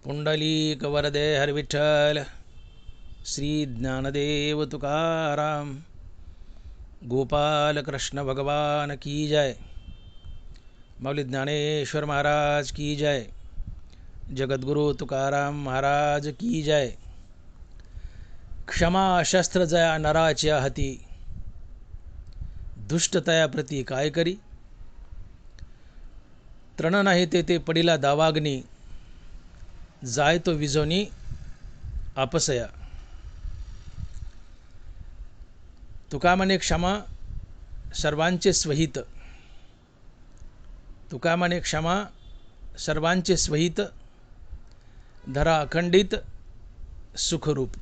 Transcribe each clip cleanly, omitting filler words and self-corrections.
पुंडलीक वरदे हर विठ्ठल श्री ज्ञानदेव तुकाराम गोपाल कृष्ण भगवान की जय। माऊली ज्ञानेश्वर महाराज की जय। जगद्गुरु तुकाराम महाराज की जय। क्षमा शस्त्र जया नराच्या हाती, दुष्टतया प्रती काय करी। तृण नाही ते पडिला दावाग्नी, जाय तो विजोनी आपसया। तुका म्हणे क्षमा सर्वांचे स्वहित, तुका म्हणे क्षमा सर्वांचे स्वहित, धरा अखंडित सुखरूप।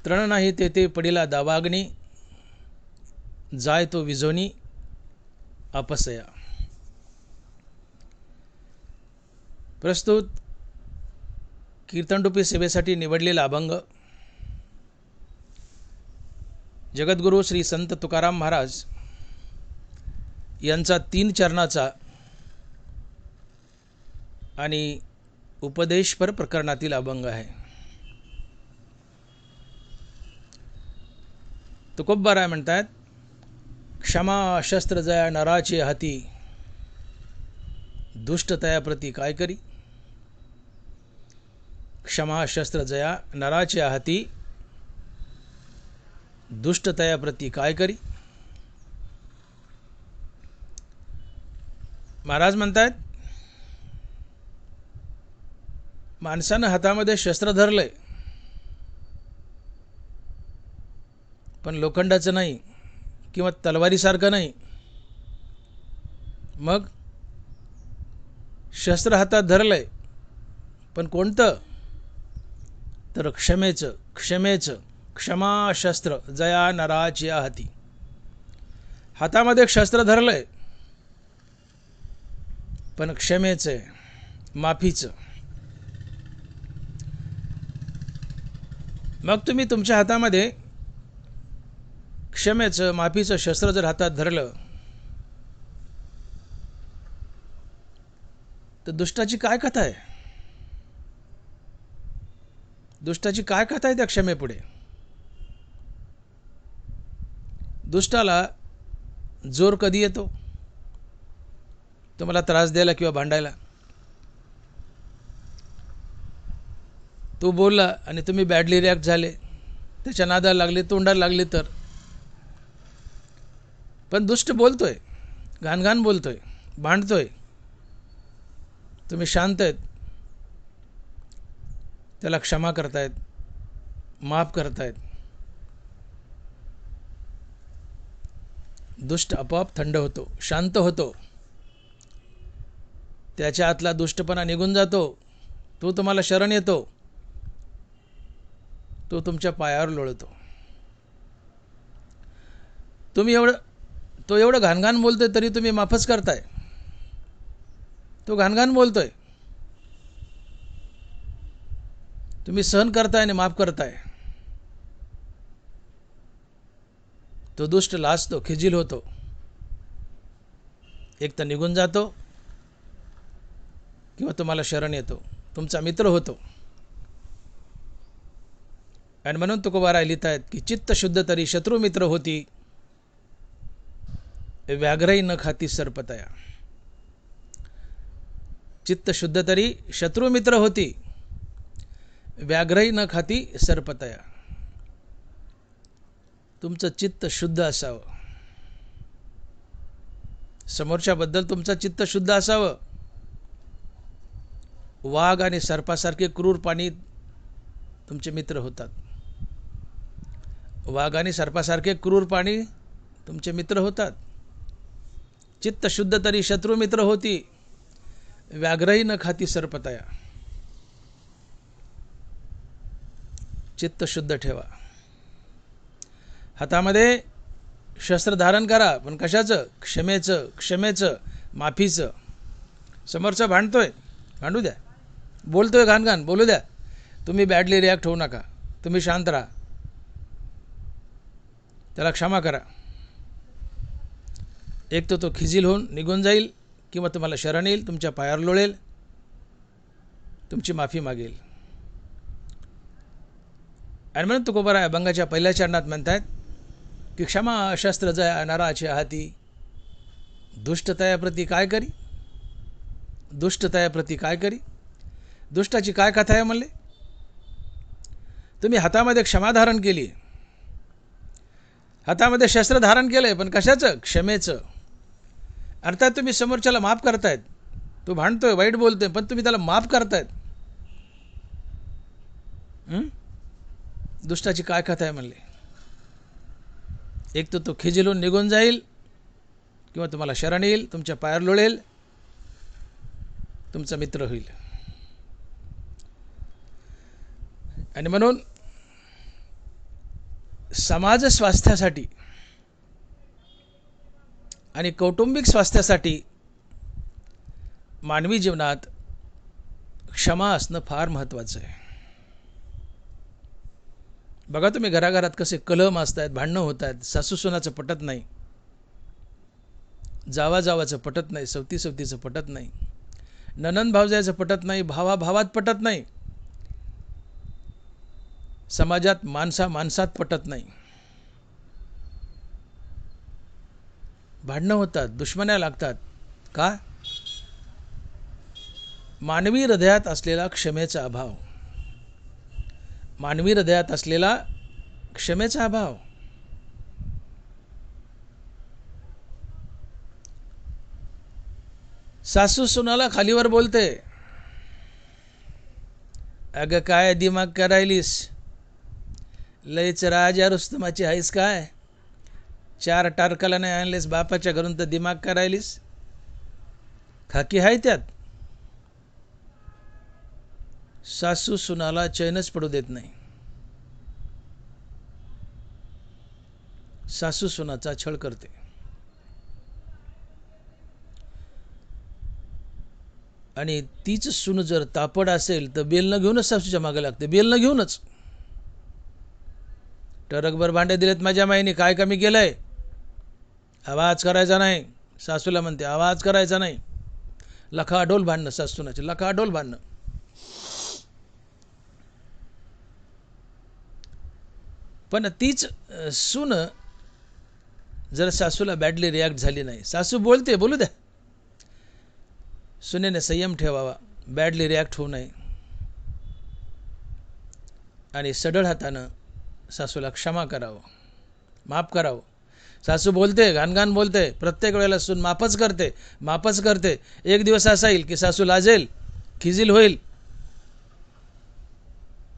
तृण नाही ते पडिला दावाग्नी, जाय तो विजोनी आपसया। प्रस्तुत कीर्तनरूपी सेवेसाठी निवडलेला अभंग जगद्गुरु श्री संत तुकाराम महाराज यांचा 3 चरणाचा आणि उपदेशपर प्रकरणातील अभंग आहे। तुकोबाराय म्हणतात, क्षमा शस्त्र जया नराचे हाती, दुष्टतया प्रती काय करी। क्षमा शस्त्र जया नराच्या हाती, दुष्टतया प्रती काय करी। महाराज म्हणतात, माणसानं हातामध्ये शस्त्र धरलंय, पण लोखंडाचं नाही किंवा तलवारीसारखं नाही। मग शस्त्र हातात धरलंय, पण कोणतं? तर क्षमेचं। क्षमा शस्त्र जया नराच्या हाती। हातामध्ये शस्त्र धरलंय, पण क्षमेचं, माफीचं। मग तुम्ही तुमच्या हातामध्ये क्षमेचं माफीचं शस्त्र जर हातात धरलं, तर दुष्टाची काय कथा आहे? दुष्टाची काय कथा आहे त्या क्षमेपुढे? दुष्टाला जोर कधी येतो? तुम्हाला त्रास द्यायला किंवा भांडायला। तो बोलला आणि तुम्ही बॅडली रिॲक्ट झाले, त्याच्या नादाला लागले, तोंडाला लागले तर। पण दुष्ट बोलतोय, घाणघाण बोलतोय, भांडतोय, तुम्ही शांत आहेत, त्याला क्षमा करतायत, माफ करतायत। दुष्ट आपोआप थंड होतो, शांत होतो, त्याच्या आतला दुष्टपणा निघून जातो, तो तुम्हाला शरण येतो, तो तुमच्या पायावर लोळतो। तो एवढं घाणघाण बोलतोय तरी तुम्ही माफच करताय। तो घाणघाण बोलतोय, तुम्ही सहन करताय आणि माफ करताय। तो दुष्ट लाजतो, खिजील होतो, एक तर निघून जातो किंवा तुम्हाला शरण येतो, तुमचा मित्र होतो। आणि म्हणून तुकोबाराय लिहितायत की चित्त शुद्ध तरी शत्रू मित्र होती, व्याघ्रही न खाती सर्पतया। चित्त शुद्ध तरी शत्रू मित्र होती, व्याघ्रही न खाती सर्पतया। तुमचं चित्त शुद्ध असावं, समोरच्याबद्दल तुमचं चित्त शुद्ध असावं। वाघ आणि सर्पासारखे क्रूर प्राणी तुमचे मित्र होतात। वाघ आणि सर्पासारखे क्रूर प्राणी तुमचे मित्र होतात। चित्त शुद्ध तरी शत्रू मित्र होती, व्याघ्रही न खाती सर्पतया। चित्त शुद्ध ठेवा, हातामध्ये शस्त्र धारण करा, पण कशाचं? क्षमेचं, माफीचं। समोरचा भांडतोय, भांडू द्या, बोलतोय घाणघाण, बोलू द्या, तुम्ही बॅडली रिॲक्ट होऊ नका, तुम्ही शांत राहा, त्याला क्षमा करा। एक तो खिजील होऊन निघून जाईल किंवा तुम्हाला शरण येईल, तुमच्या पायावर लोळेल। तुमची माफी मागेल. आणि म्हणून तुकोबाराय अभंगाच्या पहिल्या चरणात म्हणतात की क्षमा शस्त्र जया नराचे हाती, दुष्टतयाप्रती काय करी, दुष्टतयाप्रती काय करी. दुष्टाची काय कथा आहे म्हणले. तुम्ही हातामध्ये क्षमा धारण केली, हातामध्ये शस्त्र धारण केलंय, पण कशाचं? क्षमेचं. अर्थात तुम्ही समोरच्याला माफ करतायत. तो भांडतोय, वाईट बोलतोय, पण तुम्ही त्याला माफ करतायत. दुष्टाची काय कथा आहे म्हणले. एक तर तो खिजिलून निघून जाईल, किंवा तुम्हाला शरण येईल, तुमच्या पायावर लोळेल, तुमचा मित्र होईल. आणि म्हणून समाज स्वास्थ्यासाठी आणि कौटुंबिक स्वास्थ्यासाठी मानवी जीवनात क्षमा असणं फार महत्त्वाचं आहे. बघा तुम्ही घराघरात कसे कलह असत आहेत, भांडणं होत आहेत. सासू सुनाचं पटत नाही, जावा जावाचं पटत नाही, सवती सवतीचं पटत नाही, ननंद भावजायचं पटत नाही, भावा भावात पटत नाही, समाजात माणसा माणसात पटत नाही. भांडणं होतात, दुश्मन्या लागतात. का? मानवी हृदयात असलेला क्षमेचा अभाव, मानवी हृदयात असलेला क्षमेचा अभाव. सासू सुनाला खालीवर बोलते, अगं काय दिमाग करायलीस, लयच राजा रुस्तमाची आहेस काय, 4 टारकाला नाही आणलेस बापाच्या घरून तर दिमाग करायलीस. खाकी आहे त्यात. सासू सुनाला चैनच पडू देत नाही. सासू सुनाचा छळ करते. आणि तीच सून जर तापड असेल तर बेलनं घेऊनच सासूच्या मागे लागते, बेलनं घेऊनच. टरकभर भांडे दिलेत माझ्या माईने, काय कमी केलंय? आवाज करायचा नाही. सासूला म्हणते आवाज करायचा नाही. लखाडोल भांडणं सासूनाचे, लखाडोल भांडणं. पण तीच सून जर सासूला बॅडली रिॲक्ट झाली नाही, सासू बोलते बोलू द्या, सुनेने संयम ठेवावा, बॅडली रिॲक्ट होऊ नये, आणि सढळ हातानं सासूला क्षमा करावं, माफ करावं. सासू बोलते, घाणघाण बोलते, प्रत्येक वेळेला सून माफच करते, माफच करते. एक दिवस असा येईल की सासू लाजेल, खिजील होईल,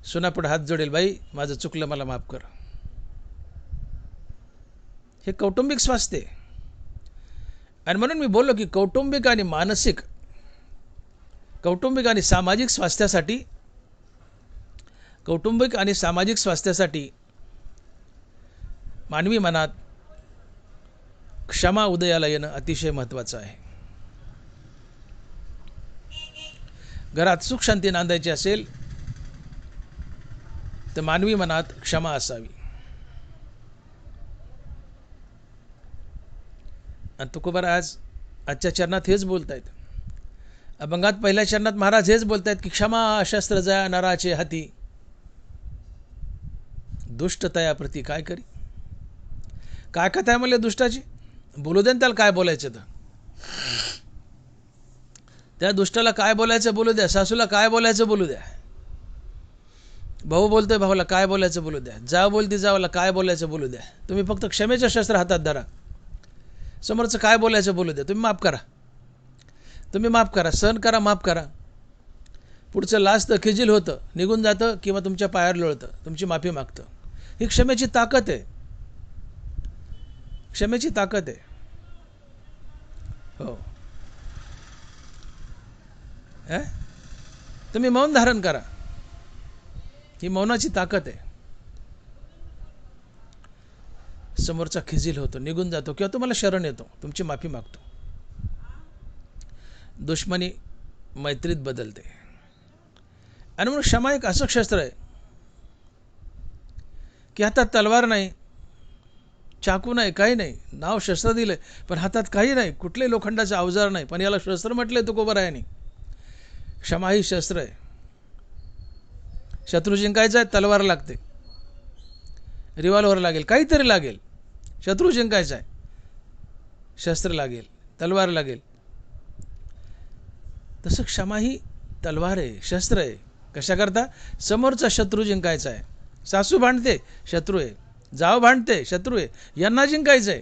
सुनापुढे हात जोडेल, बाई माझं चुकलं, मला माफ कर. हे कौटुंबिक स्वास्थ्य आहे. आणि म्हणून मी बोललो की कौटुंबिक आणि मानसिक, कौटुंबिक आणि सामाजिक स्वास्थ्यासाठी, कौटुंबिक आणि सामाजिक स्वास्थ्यासाठी मानवी मनात क्षमा उदयाला येणं अतिशय महत्त्वाचं आहे. घरात सुख शांती नांदायची असेल तर मानवी मनात क्षमा असावी. आणि तुकोबारा आजच्या चरणात हेच बोलतायत. अभंगात पहिल्या चरणात महाराज हेच बोलतायत की क्षमा शस्त्र जया नराचे हाती, दुष्टतयाप्रती काय करी. काय कथा आहे म्हणले दुष्टाची, बोलू दे त्याला काय बोलायचं. तर त्या दुष्टाला काय बोलायचं बोलू द्या, सासूला काय बोलायचं बोलू द्या, भाऊ बोलतोय भावाला काय बोलायचं बोलू द्या, जाव बोलती जावाला काय बोलायचं बोलू द्या. तुम्ही फक्त क्षमेचं शस्त्र हातात धरा. समोरचं काय बोलायचं बोलू द्या. तुम्ही माफ करा, तुम्ही माफ करा, सहन करा, माफ करा. पुढचं लाजतं, खिजील होतं, निघून जातं, किंवा तुमच्या पायावर लोळतं, तुमची माफी मागतं. ही क्षमेची ताकद आहे, क्षमेची ताकद आहे. हो, तुम्ही मौन धारण करा, ही मौनाची ताकद आहे. समोरचा खिजील होतो, निघून जातो, किंवा तुम्हाला शरण येतो, तुमची माफी मागतो. दुश्मनी मैत्रीत बदलते. आणि म्हणून क्षमा एक असं शस्त्र आहे की हातात तलवार नाही, चाकू नाही, काही नाही, नाव शस्त्र दिलंय पण हातात काही नाही, कुठले लोखंडाचे अवजार नाही, पण याला शस्त्र म्हटलंय तुकोबारायांनी. क्षमा ही शस्त्र आहे. शत्रू जिंकायचा आहे, तलवार लागते, रिव्हॉल्वर लागेल, काहीतरी लागेल. शत्रू जिंकायचा आहे, शस्त्र लागेल, तलवार लागेल. तसं क्षमा ही तलवार आहे, शस्त्र आहे. कशाकरता? समोरचा शत्रू जिंकायचा आहे. सासू भांडते, शत्रू आहे. जाव भांडते, शत्रू आहे. यांना जिंकायचं आहे.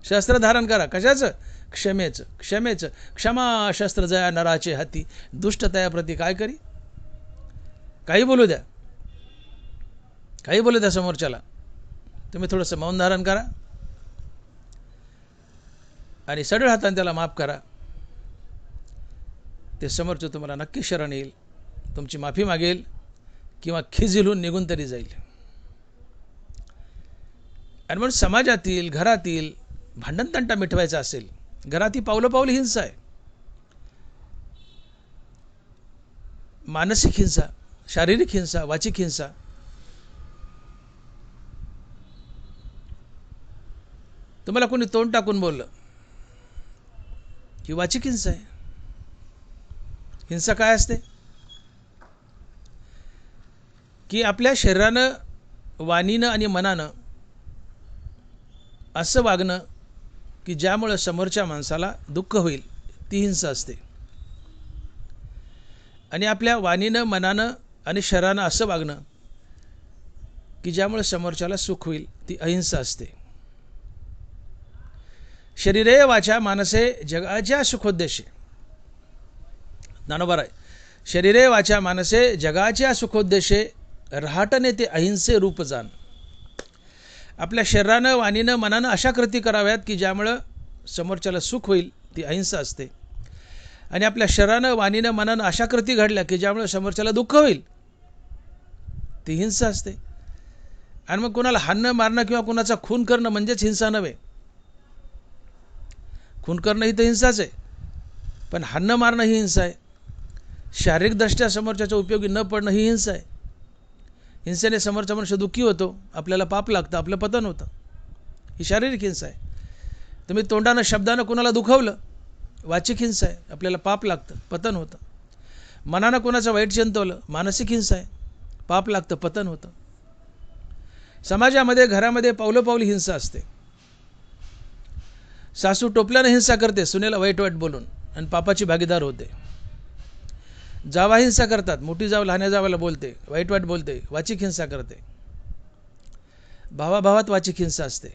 शस्त्र धारण करा. कशाचं? क्षमेचं. क्षमेचं. क्षमा शस्त्र जया नराचे हाती, दुष्टतयाप्रती काय करी. काही बोलू द्या, काही बोलू द्या समोरच्याला, तुम्ही थोडंसं मौन धारण करा आणि सरळ हाताने त्याला माफ करा. ते समोरचं तुम्हाला नक्की शरण येईल, तुमची माफी मागेल किंवा खिजिलून निघून तरी जाईल. आणि म्हणून समाजातील, घरातील भांडणतंटा मिटवायचा असेल, घरात ही पावलं पावली हिंसा आहे. मानसिक हिंसा, शारीरिक हिंसा, वाचिक हिंसा. तुम्हाला कोणी तोंड टाकून बोललं ही वाचिक हिंसा आहे. हिंसा काय असते? की आपल्या शरीरानं, वाणीनं आणि मनानं असं वागणं की ज्यामुळे समोरच्या माणसाला दुःख होईल, ती हिंसा असते. आणि आपल्या वाणीनं, मनानं आणि शरीरानं असं वागणं की ज्यामुळे समोरच्याला सुख होईल, ती अहिंसा असते. शरीरे वाचा मानसे जगाच्या सुखोद्देशे. ज्ञानोबा आहे, शरीरे वाचा मानसे जगाच्या सुखोद्देशे रहाटने ते अहिंसे रूप जाण. आपल्या शरीरानं, वाणीनं, मनानं अशा कृती कराव्यात की ज्यामुळं समोरच्याला सुख होईल, ती अहिंसा असते. आणि आपल्या शरीरानं, वाणीनं, मनानं अशा कृती घडल्या की ज्यामुळे समोरच्याला दुःख होईल, ती हिंसा असते. आणि मग कोणाला हाणणं, मारणं किंवा कोणाचा खून करणं म्हणजेच हिंसा नव्हे. खून करणं ही तर हिंसाच आहे, पण हाणणं मारणं ही हिंसा आहे. शारीरिकदृष्ट्या समोरच्याच्या उपयोगी न पडणं ही हिंसा आहे. हिंसेने समोरचा मनुष्य दुःखी होतो, आपल्याला पाप लागतं, आपलं पतन होतं, ही शारीरिक हिंसा आहे. तुम्ही तोंडानं, शब्दानं कोणाला दुखवलं, वाचिक हिंसा आहे, आपल्याला पाप लागतं, पतन होतं. मनानं कोणाचं वाईट चिंतवलं, मानसिक हिंसा आहे, पाप लागतं, पतन होतं. समाजामध्ये, घरामध्ये पावलं पावली हिंसा असते. सासू टोपल्यानं हिंसा करते, सुनेला वाईट वाईट बोलून, आणि पापाची भागीदार होते. जावा हिंसा करतात, मोठी जाव लहान्या जावाला बोलते, वाईट वाईट बोलते, वाचिक हिंसा करते. भावाभावात वाचिक हिंसा असते,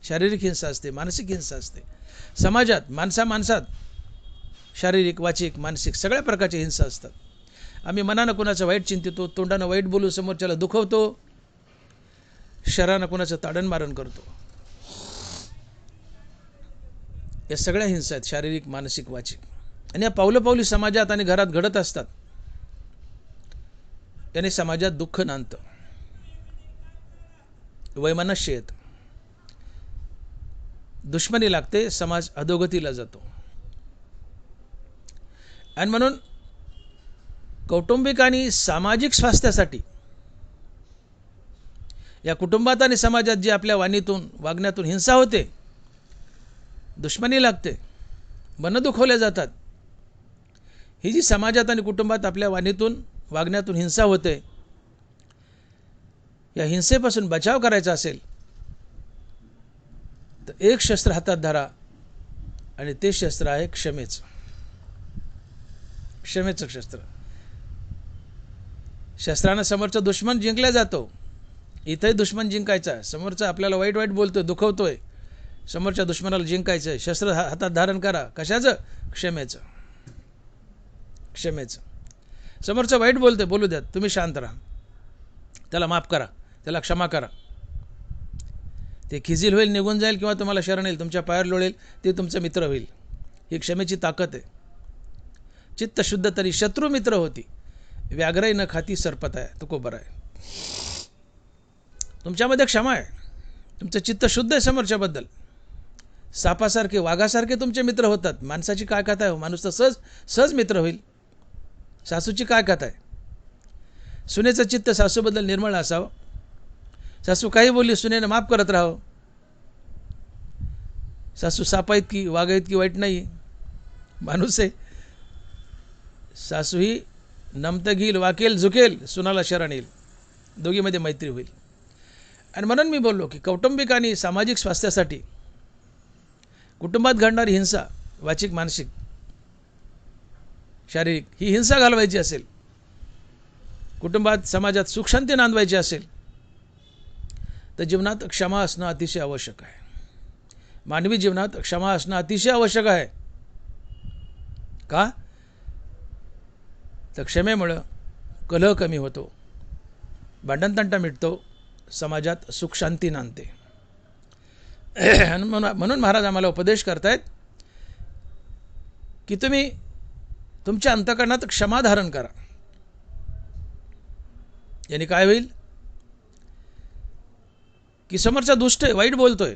शारीरिक हिंसा असते, मानसिक हिंसा असते. समाजात, माणसात शारीरिक, वाचिक, मानसिक सगळ्या प्रकारच्या हिंसा असतात. आम्ही मनानं कोणाचं वाईट चिंतितो, तोंडानं वाईट बोलून समोरच्याला दुखवतो, शरीरानं कोणाचं ताडण मारण करतो. या सगळ्या हिंसा आहेत, शारीरिक, मानसिक, वाचिक. आणि या पावलं पावली समाजात आणि घरात घडत असतात. याने समाजात दुःख नांदतं, वैमनस्य येतं, दुश्मनी लागते, समाज अधोगतीला जातो. आणि म्हणून कौटुंबिक आणि सामाजिक स्वास्थ्यासाठी या कुटुंबात आणि समाजात जी आपल्या वाणीतून, वागण्यातून हिंसा होते, दुश्मनी लागते, मनं दुखवले जातात, ही जी समाजात आणि कुटुंबात आपल्या वाणीतून, वागण्यातून हिंसा होते, या हिंसेपासून बचाव करायचा असेल तर एक शस्त्र हातात धरा, आणि ते शस्त्र आहे क्षमेचं. क्षमेचं शस्त्र. शस्त्रानं समोरचा दुश्मन जिंकला जातो. इथंही दुश्मन जिंकायचा, समोरचा आपल्याला वाईट वाईट बोलतोय, दुखवतोय, समोरच्या दुश्मनाला जिंकायचं. शस्त्र हातात धारण करा. कशाचं? क्षमेचं. क्षमेचं. समोरचं वाईट बोलतोय, बोलू द्या, तुम्ही शांत राहा, त्याला माफ करा, त्याला क्षमा करा. ते खिजील होईल, निघून जाईल, किंवा तुम्हाला शरण येईल, तुमच्या पायावर लोळेल, ते तुमचा मित्र होईल. ही क्षमेची ताकद आहे. चित्त शुद्ध तरी शत्रू मित्र होती, व्याघ्रही न खाती सरपत आहे, तो कोबर आहे. तुमच्यामध्ये क्षमा आहे, तुमचं चित्त शुद्ध आहे समोरच्याबद्दल. सापासारखे, वाघासारखे तुमचे मित्र होतात. माणसाची काय कथा आहे, माणूस तर सहज मित्र होईल. सासूची काय कथा आहे? सुनेचं चित्त सासूबद्दल निर्मळ असावं. सासू काही बोलली, सुनेनं माफ करत राहावं. सासू सापा इतकी, वाघा इतकी वाईट नाही, माणूस आहे. सासू ही नमतं घेईल, वाकेल झुकेल, सुनाला शरण येईल, दोघीमध्ये मैत्री होईल. आणि म्हणून मी बोललो की कौटुंबिक आणि सामाजिक स्वास्थ्यासाठी कुटुंबात घडणारी हिंसा, वाचिक, मानसिक, शारीरिक, ही हिंसा घालवायची असेल, कुटुंबात समाजात सुखशांती नांदवायची असेल, तर जीवनात क्षमा असणं अतिशय आवश्यक आहे. मानवी जीवनात क्षमा असणं अतिशय आवश्यक आहे. का? तर क्षमेमुळं कलह कमी होतो, भांडणतंटा मिटतो, समाजात सुखशांती नांदते. म्हणून महाराज आम्हाला उपदेश करतायत की तुम्ही तुमच्या अंतःकरणात क्षमा धारण करा. याने काय होईल की समोरचा दुष्ट आहे, वाईट बोलतोय,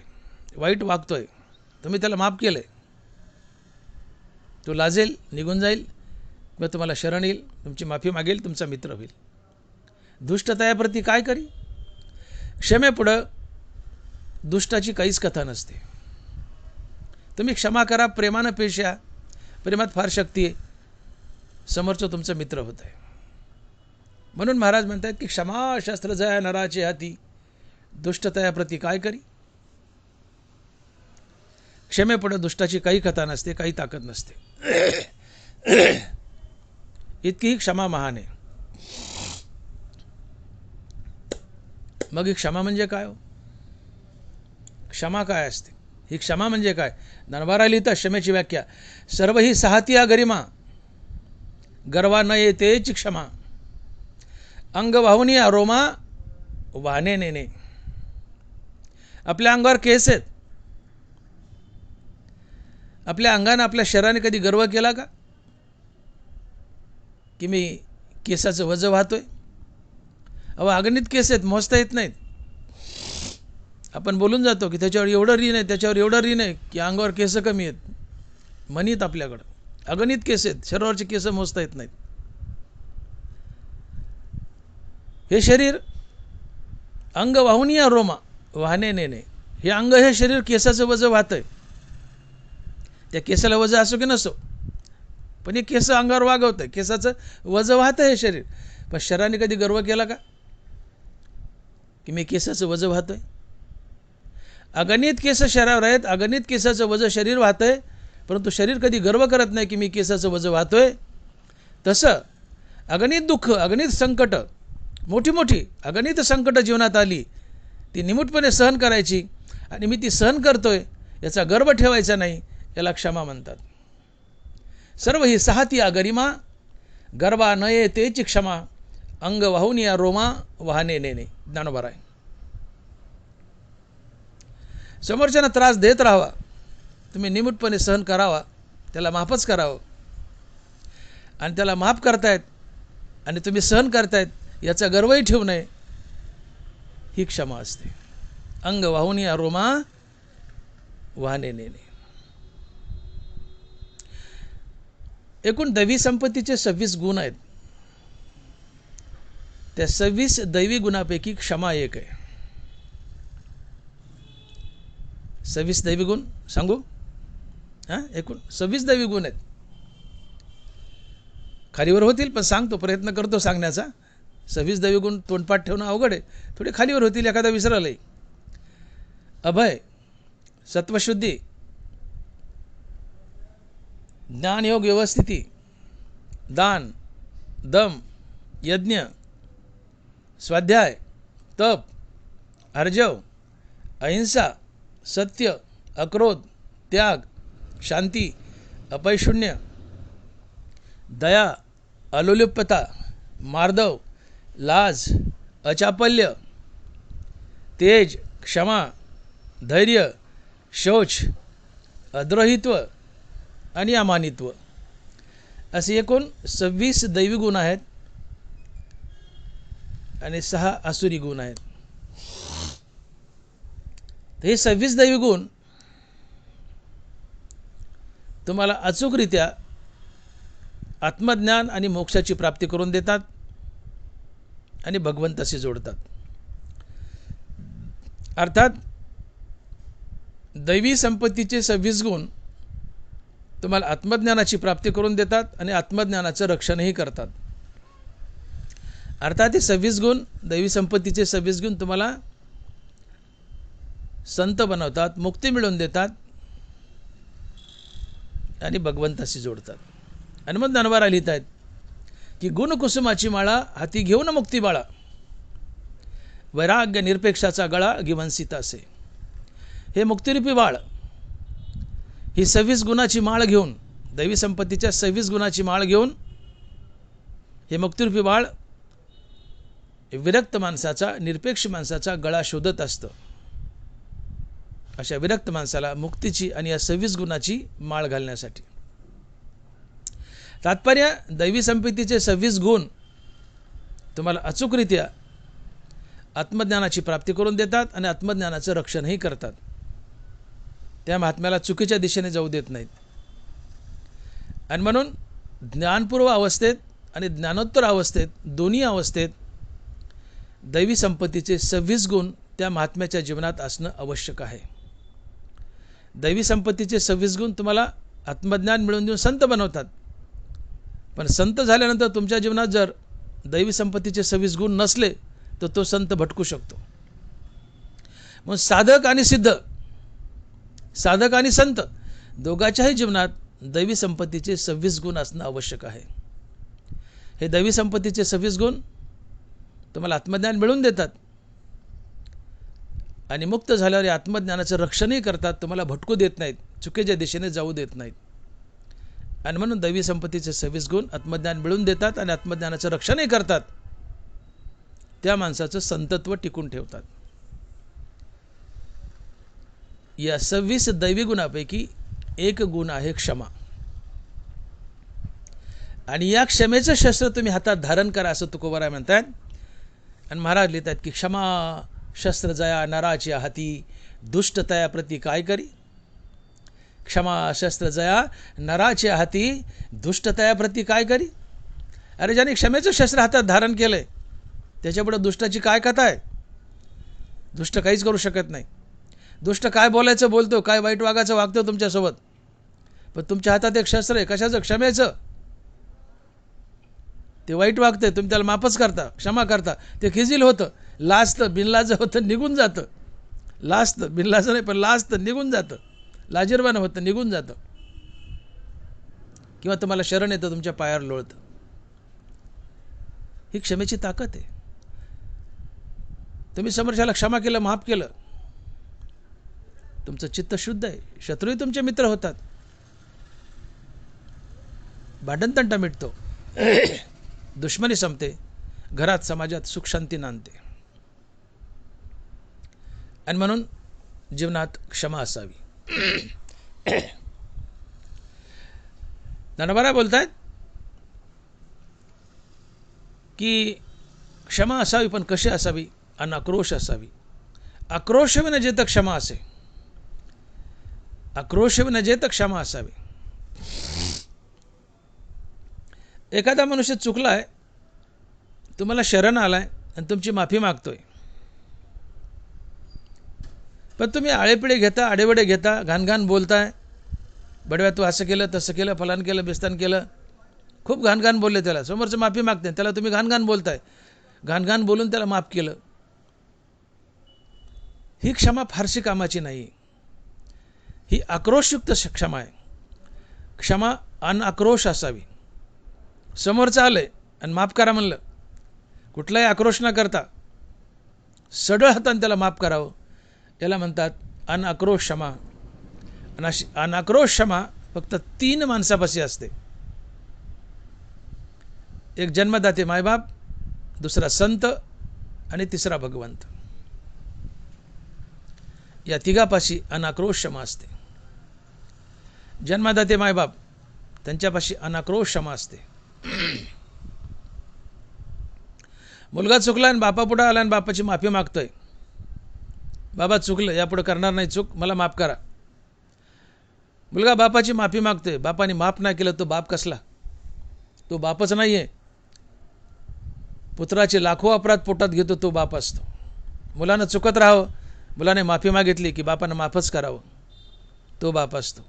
वाईट वागतोय, तुम्ही त्याला माफ केलंय, तो लाजेल, निघून जाईल, मग तुम्हाला शरण येईल, तुमची माफी मागेल, तुमचा मित्र होईल. दुष्टतायाप्रती काय करी? क्षमेपुढं दुष्टाची काहीच कथा नसते. तुम्ही क्षमा करा, प्रेमानं पेश या, प्रेमात फार शक्ती आहे, समोरचं तुमचं मित्र होत आहे. म्हणून महाराज म्हणतात की क्षमा शस्त्र जया नराचे हाती, दुष्टतायाप्रती काय करी? क्षमेपुढं दुष्टाची काही कथा नसते, काही ताकद नसते. इतकी ही क्षमा महान आहे. मग ही क्षमा म्हणजे काय हो? क्षमा काय असते? ही क्षमा म्हणजे काय? ज्ञानोबा लिहितात क्षमेची व्याख्या, सर्व ही साहतिया गरिमा, गर्वा न येतेची क्षमा, अंग वाहुनी अरोमा वाहने नेणे. आपल्या अंगावर केस आहेत, आपल्या अंगाने, आपल्या शरीराने कधी गर्व केला का की मी केसाचं वजं वाहतोय? अहो, अगणित केस आहेत, मोजता येत नाहीत. आपण बोलून जातो की त्याच्यावर एवढं ऋण आहे, त्याच्यावर एवढं ऋण आहे की अंगावर केस कमी आहेत. म्हणीत आपल्याकडं अगणित केस आहेत, शरीरावरचे केस मोजता येत नाहीत. हे शरीर अंग वाहून या रोमा वाहने नेणे, हे अंग, हे शरीर केसाचं वजं वाहतंय. त्या केसाला वजं असो की नसो, पण हे केस अंगावर वागवतंय, केसाचं वजं वाहतंय हे शरीर. पण शरीराने कधी गर्व केला का की मी केसाचं वजं वाहतोय? अगणित केस शरीरावर आहेत, अगणित केसाचं वजं शरीर वाहतंय, परंतु शरीर कधी गर्व करत नाही की मी केसाचं वजं वाहतोय. तसं अगणित दुःख, अगणित संकट, मोठी मोठी अगणित संकट जीवनात आली, ती निमूटपणे सहन करायची, आणि मी ती सहन करतोय याचा गर्व ठेवायचा नाही, याला क्षमा म्हणतात. सर्व ही साहती गरिमा, गर्वा न येतेची क्षमा, अंग वाहून या रोमा वाहने नेणे. ज्ञानोबा. समोरच्यानं त्रास देत राहावा, तुम्ही निमूटपणे सहन करावा, त्याला माफच करावं. आणि त्याला माफ करतायत आणि तुम्ही सहन करतायत याचा गर्वही ठेवू नये, ही क्षमा असते. अंग वाहून या रोमा वाहने नेणे. एकूण दैवी संपत्तीचे 26 गुण आहेत. त्या 26 दैवी गुणापैकी क्षमा एक आहे. 26 दैवी गुण सांगू? एकूण 26 दैवी गुण आहेत. खालीवर होतील, पण सांगतो, प्रयत्न करतो सांगण्याचा. 26 दैवी गुण तोंडपाठ ठेवणं अवघड आहे, थोडे खालीवर होतील, एखादा विसरलंय. अभय, सत्वशुद्धी, ज्ञान योग व्यवस्थिती, दान, दम, यज्ञ, स्वाध्याय, तप, अर्जव, अहिंसा, सत्य, अक्रोध, त्याग, शांती, अपैशून्य, दया, अलोलुप्यता, मार्दव, लाज, अचापल्य, तेज, क्षमा, धैर्य, शौच, अद्रोहित्व आणि अमानित्व, असे एकूण 26 दैवी गुण आहेत आणि 6 आसुरी गुण आहेत. हे 26 दैवी गुण तुम्हाला अचूकरित्या आत्मज्ञान आणि मोक्षाची प्राप्ती करून देतात आणि भगवंताशी जोडतात. अर्थात दैवी संपत्तीचे 26 गुण तुम्हाला आत्मज्ञानाची प्राप्ती करून देतात आणि आत्मज्ञानाचं रक्षणही करतात. अर्थात हे 26 गुण, दैवी संपत्तीचे 26 गुण तुम्हाला संत बनवतात, मुक्ती मिळवून देतात आणि भगवंताशी जोडतात. आणि मग ज्ञानोबा लिहित आहेत की गुणकुसुमाची माळा हाती घेऊन मुक्ती बाळा, वैराग्य निरपेक्षाचा गळा गिवंसिता असे. हे मुक्तिरूपी बाळ, ही 26 गुणाची माळ घेऊन, दैवी संपत्तीच्या 26 गुणाची माळ घेऊन हे मुक्तिरूपी बाळ विरक्त माणसाचा, निरपेक्ष माणसाचा गळा शोधत असतं. अशा विरक्त माणसाला मुक्तीची आणि या 26 गुणाची माळ घालण्यासाठी. तात्पर्य, दैवी संपत्तीचे 26 गुण तुम्हाला अचूकरित्या आत्मज्ञानाची प्राप्ती करून देतात आणि आत्मज्ञानाचं रक्षणही करतात. त्या महात्म्याला चुकीच्या दिशेने जाऊ देत नाहीत. आणि म्हणून ज्ञानपूर्व अवस्थेत आणि ज्ञानोत्तर अवस्थेत, दोन्ही अवस्थेत दैवी संपत्तीचे 26 गुण त्या महात्म्याच्या जीवनात असणं आवश्यक आहे. दैवी संपत्तीचे 26 गुण तुम्हाला आत्मज्ञान मिळवून देऊन संत बनवतात. पण संत झाल्यानंतर तुमच्या जीवनात जर दैवी संपत्तीचे 26 गुण नसले तर तो संत भटकू शकतो. मग साधक आणि सिद्ध, साधक आणि संत दोघांच्याही जीवनात दैवी संपत्तीचे 26 गुण असणं आवश्यक आहे. हे दैवी संपत्तीचे 26 गुण तुम्हाला आत्मज्ञान मिळवून देतात आणि मुक्त झाल्यावर आत्मज्ञानाचं रक्षणही करतात. तुम्हाला भटकू देत नाहीत, चुकीच्या दिशेने जाऊ देत नाहीत. आणि म्हणून दैवी संपत्तीचे 26 गुण आत्मज्ञान मिळवून देतात आणि आत्मज्ञानाचं रक्षणही करतात. त्या माणसाचं संतत्व टिकून ठेवतात. या 26 दैवी गुणापैकी एक गुण आहे क्षमा. आणि या क्षमेचं शस्त्र तुम्ही हातात धारण करा असं तुकोबाराय म्हणतात. आणि महाराज लिहितात की क्षमा शस्त्र जया नराच्या हाती, दुष्टतया प्रती काय करी. क्षमा शस्त्र जया नराच्या हाती, दुष्टतया प्रती काय करी. अरे ज्याने क्षमेचं शस्त्र हातात धारण केलंय त्याच्यापुढे दुष्टाची काय कथा आहे. दुष्ट काहीच करू शकत नाही. दुष्ट काय बोलायचं बोलतो, काय वाईट वागायचं वागतो तुमच्यासोबत. पण तुमच्या हातात एक शस्त्र आहे, कशाचं? क्षमेचं. ते वाईट वागते, तुम्ही त्याला माफच करता, क्षमा करता. ते खिजील होतं, लाजतं, बिनलाजं होतं, निघून जातं. लाजतं, बिनलाजं नाही पण लाजतं, निघून जातं. लाजीरवानं होतं, निघून जातं. किंवा तुम्हाला शरण येतं, तुमच्या पायावर लोळतं. ही क्षमेची ताकद आहे. तुम्ही समोरच्याला क्षमा केलं, माफ केलं, तुमचं चित्त शुद्ध आहे. शत्रूही तुमचे मित्र होतात. भांडणतंटा मिटतो, दुश्मनी संपते, घरात समाजात सुख शांती नांदते. आणि म्हणून जीवनात क्षमा असावी. ज्ञानोबा बोलतायत की क्षमा असावी, पण कशी असावी? अनाक्रोश असावी. आक्रोश विना जेत क्षमा असे. आक्रोश विना जेत क्षमा असावी. एखादा मनुष्य चुकलाय, तुम्हाला शरण आलाय आणि तुमची माफी मागतोय, पण तुम्ही आळेपिळे घेता, आडेवडे घेता, घाणघाण बोलताय. बडव्या तू असं केलं, तसं केलं, फलान केलं, बेस्तान केलं, खूप घाणघाण बोलले. त्याला समोरचं माफी मागते, त्याला तुम्ही घाणघाण बोलताय. घाणघाण बोलून त्याला माफ केलं. ही क्षमा फारशी कामाची नाही. ही आक्रोशयुक्त क्षमा आहे. क्षमा अनआक्रोश असावी. समोरचं आलंय आणि माफ करा म्हणलं, कुठलाही आक्रोश न करता सडळ हाताने त्याला माफ करावं. याला म्हणतात अनआक्रोश क्षमा. अनआक्रोश क्षमा फक्त 3 माणसापाशी असते. एक जन्मदाते मायबाप, दुसरा संत आणि तिसरा भगवंत. या तिघापाशी अनाक्रोश क्षमा असते. जन्मदाते मायबाप, त्यांच्यापाशी अनाक्रोश क्षमा असते. मुलगा चुकला आणि बापापुढे आला आणि बापाची माफी मागतोय. बाबा चुकलं, यापुढे करणार नाही चूक, मला माफ करा. मुलगा बापाची माफी मागतोय, बापाने माफ नाही केलं, तो बाप कसला? तो बापच नाही आहे. पुत्राचे लाखो अपराध पोटात घेतो तो बाप असतो. मुलानं चुकत राहावं, मुलाने माफी मागितली की बापानं माफच करावं, तो बाप असतो.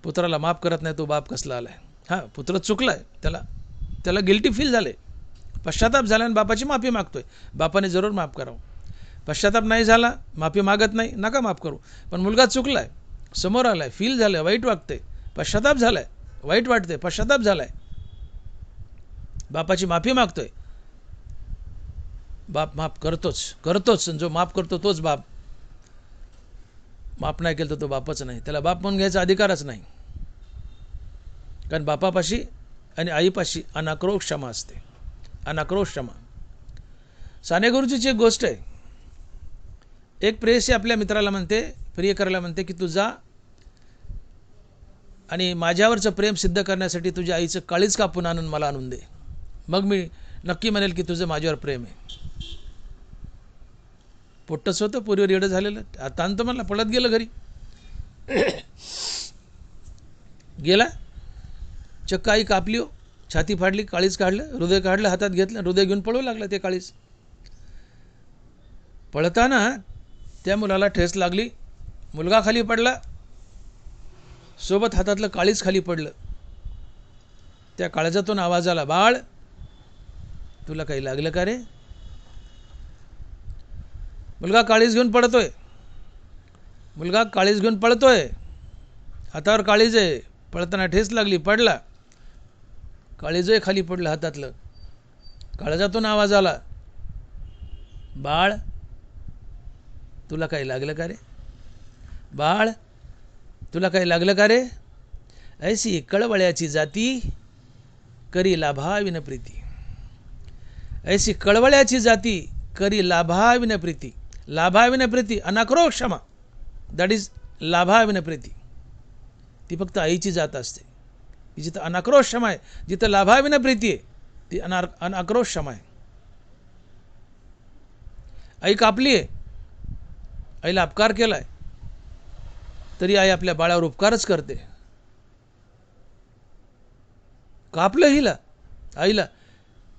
पुत्राला माफ करत नाही तो बाप कसला आलाय? हां, पुत्र चुकलाय, त्याला गिल्टी फील झाले, पश्चाताप झाला आणि बापाची माफी मागतोय, बापाने जरूर माफ करावं. पश्चाताप नाही झाला, माफी मागत नाही, नका माफ करू. पण मुलगा चुकलाय, समोर आलाय, फील झालं, वाईट वाटतंय, पश्चाताप झालाय, वाईट वाटतंय, पश्चाताप झालाय, बापाची माफी मागतोय, बाप माफ करतोच. जो माफ करतो तोच बाप. माफ नाही केलं तर तो बापच नाही, त्याला बाप म्हणून घ्यायचा अधिकारच नाही. कारण बापापाशी आणि आईपाशी अनाक्रोश क्षमा असते, अनाक्रोश क्षमा. साने गुरुजीची एक गोष्ट आहे. एक प्रेयसी आपल्या मित्राला म्हणते, प्रियकराला म्हणते की तू जा आणि माझ्यावरचं प्रेम सिद्ध करण्यासाठी तुझ्या आईचं काळीज कापून आणून मला आणून दे, मग मी नक्की म्हणेल की तुझं माझ्यावर प्रेम आहे. पोट्टच होतं, पुरीवर येडं झालेलं. आता आणतो मला, पळत गेलं घरी. गेला, चक्क आई कापली हो, छाती फाडली, काळीज काढलं, हृदय काढलं, हातात घेतलं, हृदय घेऊन पळू लागलं ते काळीज. पळताना त्या मुलाला ठेस लागली, मुलगा खाली पडला, सोबत हातातलं काळीज खाली पडलं. त्या काळजातून आवाज आला, बाळ तुला काही लागलं का रे? मुलगा काळीज घेऊन पडतोय, मुलगा काळीज घेऊन पळतोय, हातावर काळीज आहे, पळताना ठेस लागली, पडला, काळीजही खाली पडलं हातातलं. काळजातून आवाज आला, बाळ तुला काही लागलं का रे? बाळ तुला काही लागलं का रे? ऐसी कळवळ्याची जाती करी लाभाविन प्रीती. ऐसी कळवळ्याची जाती करी लाभाविन प्रीती. लाभाविन प्रीती, अनाक्रोश क्षमा, दॅट इज लाभाविन प्रीती. ती फक्त आईची जात असते. जिथं अनाक्रोश क्षमा आहे, जिथं लाभाविन प्रीती आहे, ती अनाक्रोश क्षमा आहे. आई कापली आहे, आईला अपकार केलाय, तरी आई आपल्या बाळावर उपकारच करते. कापलं हिला, आईला,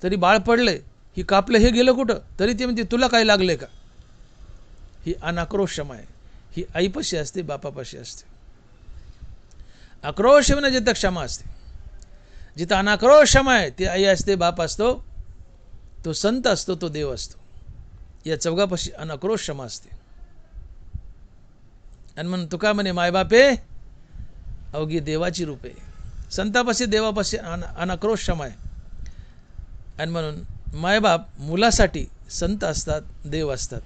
तरी बाळ पडलंय, ही कापलं, हे गेलं कुठं, तरी ती म्हणते तुला काय लागलंय का? ही अनाक्रोश क्षमा आहे. ही आईपाशी असते, बापापाशी असते. आक्रोश विना जिथं क्षमा असते, जिथं अनाक्रोश क्षमा आहे, ती आई असते, बाप असतो, तो संत असतो, तो देव असतो. या चौघापाशी अनाक्रोश क्षमा असते. आणि म्हणून तुका म्हणे मायबापे अवघी देवाची रूपे. संतापाशी देवापाशी अनाक्रोश क्षमा आहे. आणि म्हणून मायबाप मुलासाठी संत असतात, देव असतात.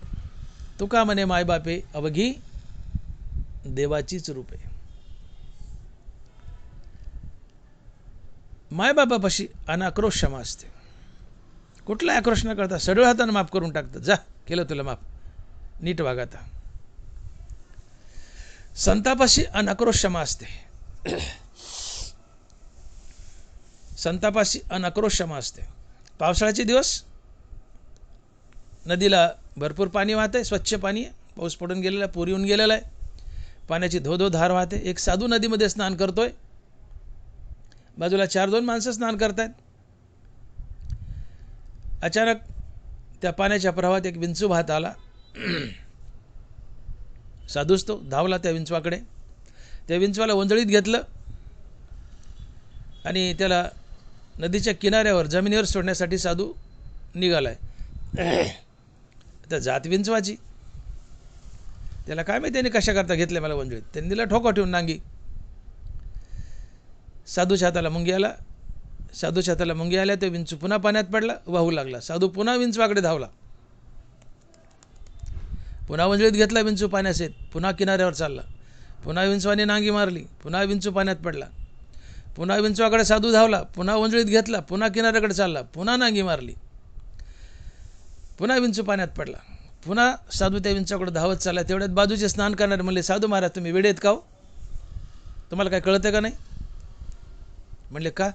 तुका म्हणे मायबापे अवघी देवाचीच रूपे. मायबापापाशी अनाक्रोश क्षमा असते. कुठला आक्रोश न करता सडळ हातानं माफ करून टाकतात. जा, केलं तुला माफ, नीट वाग आता. संतापाशी अनाक्रोश क्षमा असते. संतापाशी अनाक्रोश क्षमा असते. पावसाळ्याचे दिवस, नदीला भरपूर पाणी वाहत आहे, स्वच्छ पाणी आहे, पाऊस पडून गेलेला, पूर येऊन गेलेला आहे, पाण्याची धो धार वाहते. एक साधू नदीमध्ये स्नान करतोय, बाजूला 4-2 माणसं स्नान करतायत. अचानक त्या पाण्याच्या प्रवाहात एक विंचू वाहत आला. साधूच तो धावला त्या विंचवाकडे, त्या विंचवाला ओंजळीत घेतलं आणि त्याला नदीच्या किनाऱ्यावर जमिनीवर सोडण्यासाठी साधू निघालाय. त्या जात विंचवाची, त्याला काय माहिती त्याने कशा करता घेतले मला ओंजळीत. त्यांनी दिला ठोका ठेवून नांगी. साधूच्या हाताला मुंगी आला, साधूच्या हाताला मुंगी आल्या, तो विंचू पुन्हा पाण्यात पडला, वाहू लागला. साधू पुन्हा विंचवाकडे धावला, पुन्हा ओंजळीत घेतला विंचू पाण्यात, पुन्हा किनाऱ्यावर चालला, पुन्हा विंचवाने नांगी मारली, पुन्हा विंचू पाण्यात पडला, पुन्हा विंचवाकडे साधू धावला, पुन्हा ओंजळीत घेतला, पुन्हा किनाऱ्याकडे चालला, पुन्हा नांगी मारली, पुन्हा विंचू पाण्यात पडला, पुन्हा साधू त्या विंचवाकडे धावत चालला. तेवढ्यात बाजूचे स्नान करणारे म्हणले, साधू महाराज तुम्ही वेडे आहेत का हो? तुम्हाला काय कळतं का नाही? म्हणले का?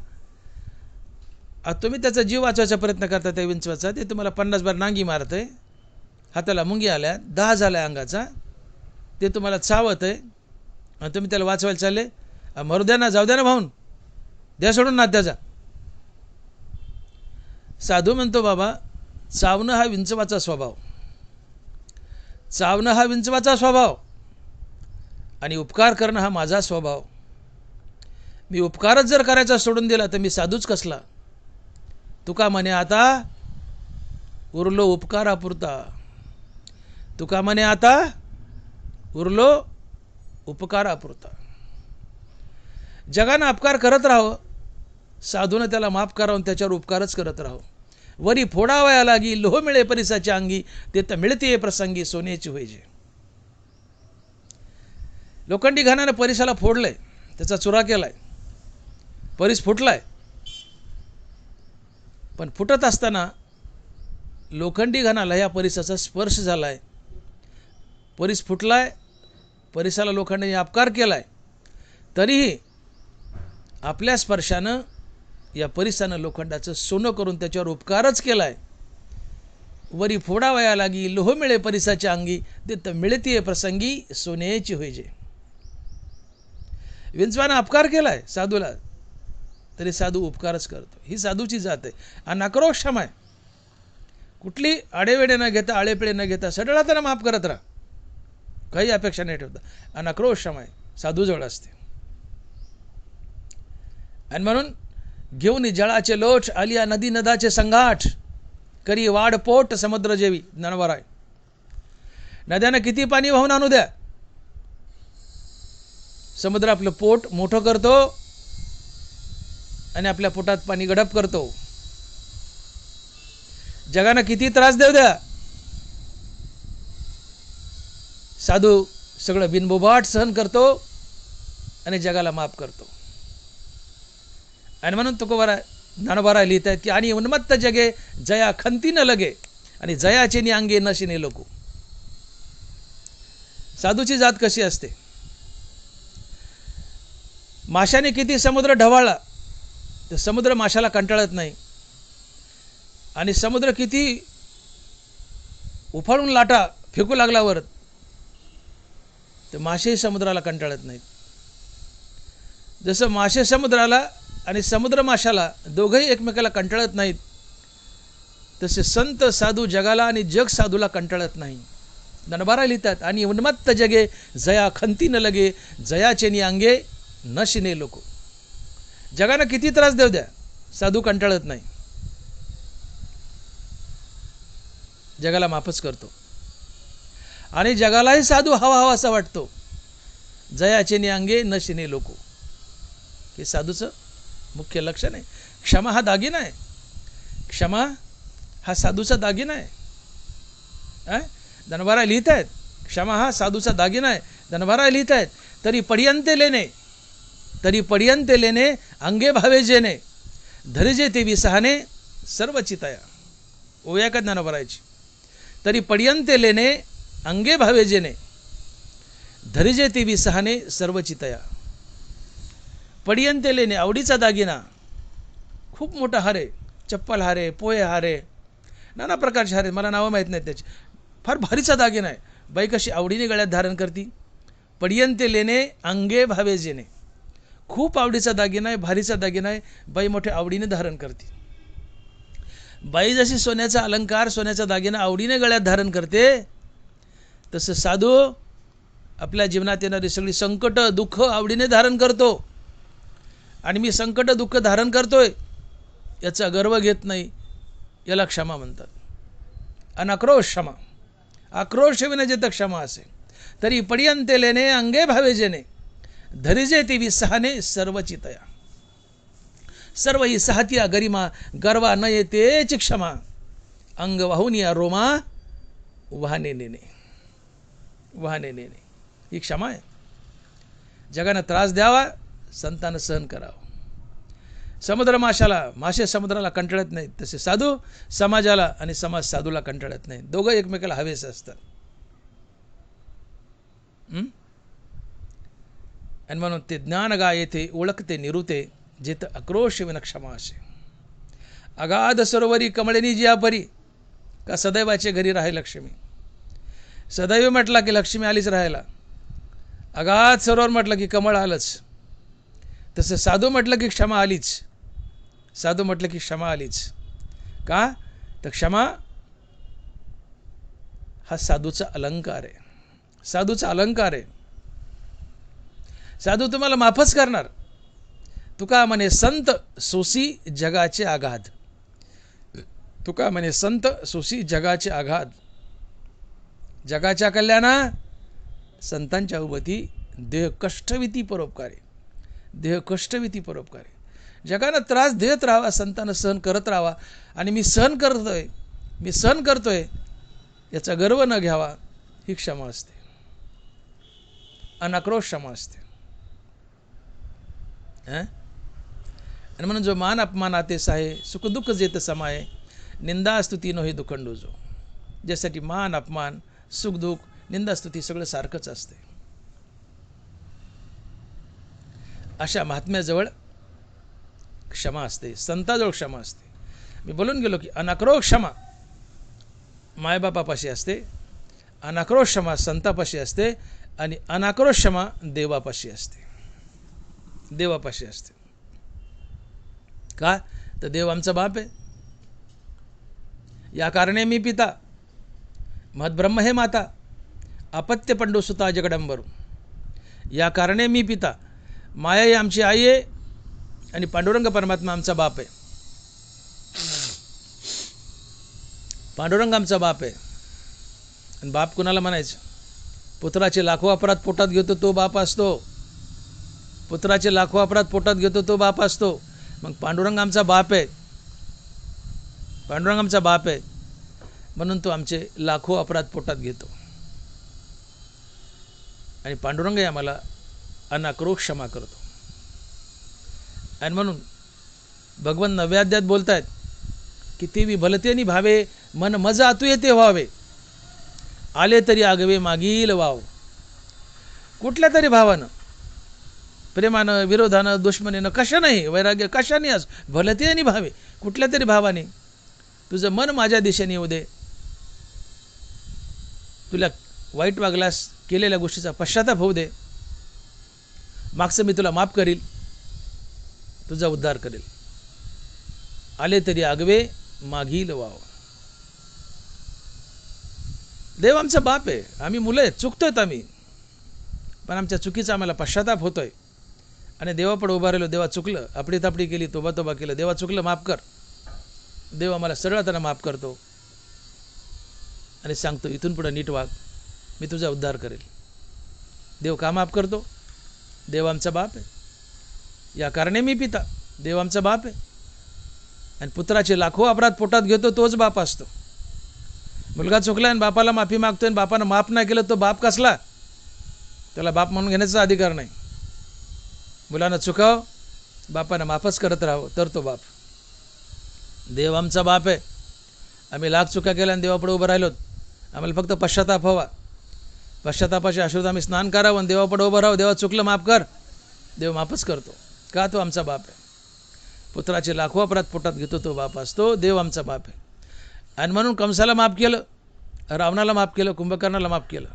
तुम्ही त्याचा जीव वाचवायचा प्रयत्न करता त्या विंचवाचा, ते तुम्हाला 50 बार नांगी मारत आहे, हाताला मुंगी आल्या, 10 झाल्या अंगाचा, ते तुम्हाला चावत आहे आणि तुम्ही त्याला वाचवायला चालले. मरू द्या ना, जाऊ द्या ना भाऊन, द्या सोडून ना त्याचा. साधू म्हणतो, बाबा चावणं हा विंचवाचा स्वभाव, चावणं हा विंचवाचा स्वभाव आणि उपकार करणं हा माझा स्वभाव. मी उपकारच जर करायचा सोडून दिला तर मी साधूच कसला. तुका म्हणे आता उरलो उपकारापुरता, तुका म्हणे आता उरलो उपकारापुरता. जगानं अपकार करत राहावं, साधूनं त्याला माफ करावं, त्याच्यावर उपकारच करत राहावं. वरी फोडावया लागी लोह मिळे परिसाच्या अंगी, ते तर मिळते प्रसंगी सोन्याची होईजे. लोखंडी घाण्यानं परिसाला फोडलंय, त्याचा चुरा केलाय, परिस फुटलाय. पण फुटत असताना लोखंडी घाण्याला या परिसाचा स्पर्श झालाय, परिस फुटलाय, परिसाला लोखंडाने अपकार केलाय, तरीही आपल्या स्पर्शानं या परिसानं लोखंडाचं सोनं करून त्याच्यावर उपकारच केलाय. वरी फोडावया लागी लोह मिळे परिसाच्या अंगी, ते तर मिळतीये प्रसंगी सोन्याची होईजे. विंचवानं अपकार केलाय साधूला, तरी साधू उपकारच करतो. ही साधूची जात आहे. आणि आक्रोक्षम आहे. कुठली आडेवेडे न घेता, आळेपिळे न घेता सडळा त्यांना माफ करत राहा, काही अपेक्षा नाही ठेवता. आणि आक्रोक्षम आहे, साधूजवळ असते. आणि म्हणून घेऊन जळाचे लोट आलिया नदी नदाचे संघाट, करी वाढ पोट समुद्र जेवी नरवराय. नद्यानं किती पाणी वाहून आणू द्या, समुद्र आपलं पोट मोठं करतो आणि आपल्या पोटात पाणी गडप करतो. जगानं किती त्रास देऊ द्या, साधू सगळं बिनबोबाट सहन करतो आणि जगाला माफ करतो. आणि म्हणून तुकोबारा ज्ञानोबारा लिहित आहेत की आणि उन्मत्त जगे जया खंती न लगे, आणि जयाचे नि अंगे नशिने लोकू. साधूची जात कशी असते, माशाने किती समुद्र ढवाळला तर समुद्र माशाला कंटाळत नाही, आणि समुद्र किती उफाळून लाटा फेकू लागल्यावर तर मासे समुद्राला कंटाळत नाहीत. जसं मासे समुद्राला आणि समुद्र माशाला दोघंही एकमेकाला कंटाळत नाहीत, तसे संत साधू जगाला आणि जग साधूला कंटाळत नाही. ज्ञानोबारा लिहितात आणि उन्मत्त जगे जया खंती न लगे, जयाचे नि अंगे न शिने लोको. जगानं किती त्रास देऊ द्या, साधू कंटाळत नाही, जगाला माफच करतो. आणि जगालाही साधू हवा हवा असा वाटतो. जयाचे नि अंगे न शिने लोको, हे साधूचं मुख्य लक्षण आहे. क्षमा हा दागिना आहे, क्षमा हा साधूचा दागिना आहे. ज्ञानोबारा लिहित आहेत क्षमा हा साधूचा दागिना आहे. ज्ञानोबारा लिहित आहेत तरी पडियंते लेने अंगे भावे जेने, धरिजे ते विसहाने सर्व चितया. ओया का ज्ञानोबाराची, तरी पडियंते लेने अंगे भावे जेने, धरिजे ते विसहाने सर्व चितया. पडियंते लेने आवडीचा दागिना, खूप मोठा हार आहे, चप्पल हार आहे, पोहे हार आहे, नाना प्रकारचे हार आहेत, मला नावं माहीत नाहीत त्याची. फार भारीचा दागिना आहे. बाई कशी आवडीने गळ्यात धारण करती. पडियंते लेने अंगे भावे जेने, खूप आवडीचा दागिना आहे, भारीचा दागिना आहे, बाई मोठ्या आवडीने धारण करते. बाई जशी सोन्याचा अलंकार, सोन्याचा दागिना आवडीने गळ्यात धारण करते, तसं साधू आपल्या जीवनात येणारी सगळी संकट दुःख आवडीने धारण करतो. आणि मी संकट दुःख धारण करतोय याचा गर्व घेत नाही, याला क्षमा म्हणतात. अनक्रोश क्षमा, आक्रोश विनजित क्षमा असे. तरी पडियंते लेने अंगे भावे जेने, धरिजे ती विसहाने सर्व चितया. सर्व ही साहतिया गरिमा, गर्वा न येतेच क्षमा, अंग वाहून या रोमा वाहने नेणे. ही क्षमा आहे. जगानं त्रास द्यावा, संतानं सहन करावं. समुद्र मासे समुद्राला कंटाळत नाहीत, तसे साधू समाजाला आणि समाज साधूला कंटाळत नाही. दोघं एकमेकाला हवेच असतात. आणि म्हणून ते ज्ञान गा येथे ओळखते निरुते, जेथ आक्रोश विन क्षमा असे. अगाध सरोवरी कमळेनी जिया परी, का सदैवाचे घरी राहे लक्ष्मी. सदैव म्हटला की लक्ष्मी आलीच राहायला, अगाध सरोवर म्हटलं की कमळ आलंच. तसं साधू म्हटलं की क्षमा आलीच, साधू म्हटलं की क्षमा आलीच. का तर क्षमा हा साधूचा अलंकार आहे, साधूचा अलंकार आहे. साधू तुम्हाला माफच करणार. तुका म्हणे संत सोसी जगाचे आघात. तुका म्हणे संत सुसी जगाचे आघात, जगाच्या कल्याणा संतांच्या उभती देह कष्टविती परोपकारी, देह कष्टविती परोपकारी. जगानं त्रास देत राहावा, संतांना सहन करत राहावा. आणि मी सहन करतोय याचा गर्व न घ्यावा, ही क्षमा असते, अनाक्रोश क्षमा असते. आणि म्हणून जो मान अपमान आतेस आहे, सुख दुःख जेत समाये, निंदा स्तुती नोही दुखंडू जो. ज्यासाठी मान अपमान, सुख दुःख, निंदा स्तुती सगळं सारखंच असते. अशा महात्म्याजवळ क्षमा असते, संताजवळ क्षमा असते. मी बोलून गेलो की अनाक्रोश क्षमा मायबापापाशी असते, अनाक्रोश क्षमा संतापाशी असते, आणि अनाक्रोश क्षमा देवापाशी असते, देवापाशी असते. का तर देव आमचा बाप आहे. या कारणे मी पिता, महद्ब्रह्म हे माता, अपत्य पंडू सुता जगडंबरू. या कारणे मी पिता, माया ही आमची आई आहे आणि पांडुरंग परमात्मा आमचा बाप आहे. पांडुरंग आमचा बाप आहे. आणि बाप कुणाला म्हणायचं? पुत्राचे लाखो अपराध पोटात घेतो तो बाप असतो, पुत्राचे लाखो अपराध पोटात घेतो तो बाप असतो. मग पांडुरंग आमचा बाप आहे, पांडुरंग आमचा बाप आहे म्हणून तो आमचे लाखो अपराध पोटात घेतो. आणि पांडुरंग आम्हाला अनाक्रोश क्षमा करतो. आणि म्हणून भगवान 9व्या अध्यायात बोलतायत की तेवी भलतेनी भावे, मन मज आतू येते व्हावे, आले तरी आगवे मागील वाव. कुठल्या तरी भावानं, प्रेमानं, विरोधानं, दुश्मनीनं, कशानंही, वैराग्य कशाने आज भलतेनी भावे, कुठल्या तरी भावाने तुझं मन माझ्या दिशेने येऊ दे. तुला वाईट वागलास, केलेल्या गोष्टीचा पश्चाताप होऊ दे. मागचं मी तुला माफ करील, तुझा उद्धार करेल. आले तरी आगवे मागील वाव. देव आमचा बाप आहे, आम्ही मुलं आहेत, चुकतोय आम्ही, पण आमच्या चुकीचा आम्हाला पश्चाताप होतोय. आणि देवापुढे उभा राहिलो, देवा चुकलं, आपडी तापडी केली, तोबा केलं, देवा चुकलं, माफ कर. देव आम्हाला सरळ त्यांना माफ करतो आणि सांगतो इथून पुढे नीट वाग, मी तुझा उद्धार करेल. देव का माफ करतो? देव आमचा बाप आहे. या कारणे मी पिता, देव आमचा बाप आहे. आणि पुत्राचे लाखो अपराध पोटात घेतो तोच बाप असतो. मुलगा चुकला आणि बापाला माफी मागतोय आणि बापानं माफ नाही केलं, तो बाप कसला? त्याला बाप म्हणून घेण्याचा अधिकार नाही. मुलानं चुकाव, बापानं माफच करत राहावं, तर तो बाप. देव आमचा बाप आहे. आम्ही लाख चुका केल्या आणि देवापुढे उभं राहिलोत, आम्हाला फक्त पश्चाताप हवा. पश्चातापाच्या अश्रूत आम्ही स्नान करावं आणि देवापुढे उभं राहावं, देवा चुकलं माफ कर. देव माफच करतो. का? तो आमचा बाप आहे. पुत्राचे लाखो अपराध पोटात घेतो तो बाप असतो. देव आमचा बाप आहे. आणि म्हणून कंसाला माफ केलं, रावणाला माफ केलं, कुंभकर्णाला माफ केलं,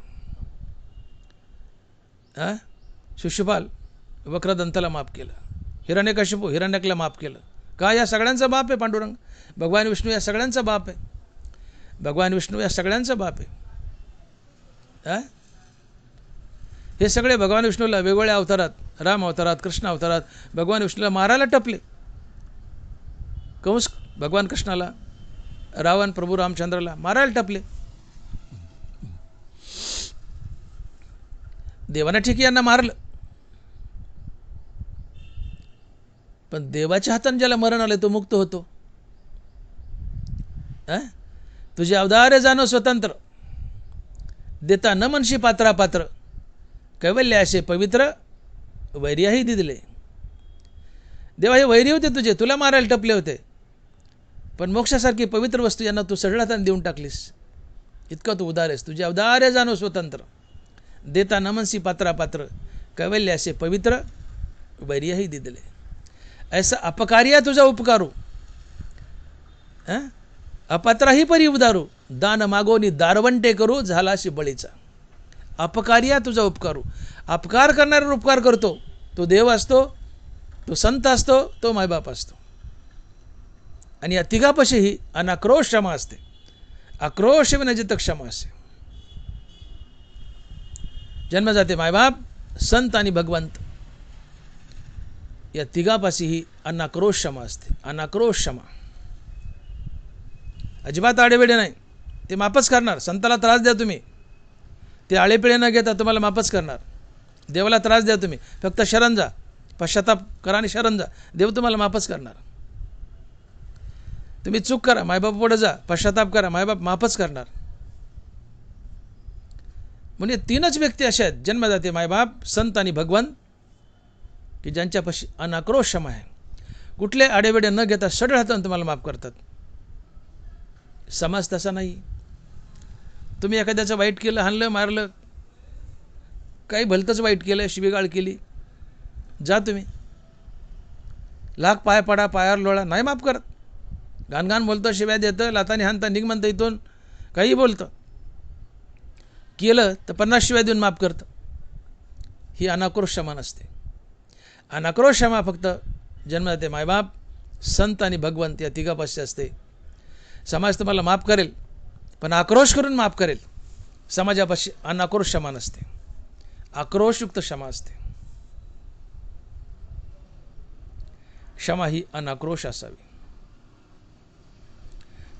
शिशुपाल वक्रदंताला माफ केलं, हिरण्यकशिपू हिरण्याला माफ केलं. का? या सगळ्यांचा बाप आहे पांडुरंग. भगवान विष्णू या सगळ्यांचा बाप आहे. भगवान विष्णू या सगळ्यांचा बाप आहे. हे सगळे भगवान विष्णूला वेगवेगळ्या अवतारात, राम अवतारात, कृष्ण अवतारात भगवान विष्णूला मारायला टपले. कंस भगवान कृष्णाला, रावण प्रभू रामचंद्राला मारायला टपले. देवानं ठीक यांना मारलं, पण देवाच्या हाताने ज्याला मरण आलं तो मुक्त होतो. तुझे अवतारे जाणो स्वतंत्र, देता न मनशी पात्रा पात्र, कैवल्य असे पवित्र वैर्याही दिले. देवा हे वैरी होते तुझे, तुला मारायला टपले होते, पण मोक्षासारखी पवित्र वस्तू यांना तू सरळ हाताने देऊन टाकलीस. इतकं तू उदार आहेस. तुझे अवतारे जाणो स्वतंत्र, देता न मनसी पात्रा पात्र, कैवल्य असे पवित्र वैर्याही दिले. ऐसा अपकार्या तुझा उपकारू, अपात्राही परी उदारू, दान मागोनी दारवंटे करू, झालाशी बळीचा. अपकार्या तुझा उपकारू, अपकार करणारा उपकार करतो तो देव असतो, तो संत असतो, तो मायबाप असतो. आणि या तिघापाशीही अनाक्रोश क्षमा असते. आक्रोश विनजित क्षमा असते. जन्मजाते मायबाप, संत आणि भगवंत या तिघापाशीही अनाक्रोश क्षमा असते. अनाक्रोश क्षमा. अजिबात आडेवेडे नाही, ते माफच करणार. संताला त्रास द्या तुम्ही, ते आळेपिळे न घेता तुम्हाला माफच करणार. देवाला त्रास द्या तुम्ही, फक्त शरण जा, पश्चाताप करा आणि शरण जा, देव तुम्हाला माफच करणार. तुम्ही चूक करा, मायबाप पुढे जा, पश्चाताप करा, मायबाप माफच करणार. म्हणजे तीनच व्यक्ती अशा आहेत, जन्मदाते मायबाप, संत आणि भगवान, की ज्यांच्यापाशी अनाक्रोश क्षमा आहे. कुठले आडेवेडे न घेता सडळ हाताने तुम्हाला माफ करतात. समाज तसा नाही. तुम्ही एखाद्याचं वाईट केलं, हाणलं, मारलं, काही भलतंच वाईट केलं, शिवीगाळ केली, जा तुम्ही, लाख पाय पडा, पायावर लोळा, नाही माफ करत. घाणघाण बोलतं, शिव्या देतं, लातानी हाणता, निघ म्हणतं इथून, काही बोलतं. केलं तर 50 शिव्या देऊन माफ करतं. ही अनाक्रोश क्षमा नसते. अनाक्रोश क्षमा फक्त जन्मदाते मायबाप, संत आणि भगवंत या तिघापाशी असते. समाज तुम्हाला माफ करेल, पण आक्रोश करून माफ करेल. समाजापाशी अनाक्रोश क्षमा नसते, आक्रोशयुक्त क्षमा असते. क्षमा ही अनाक्रोश असावी.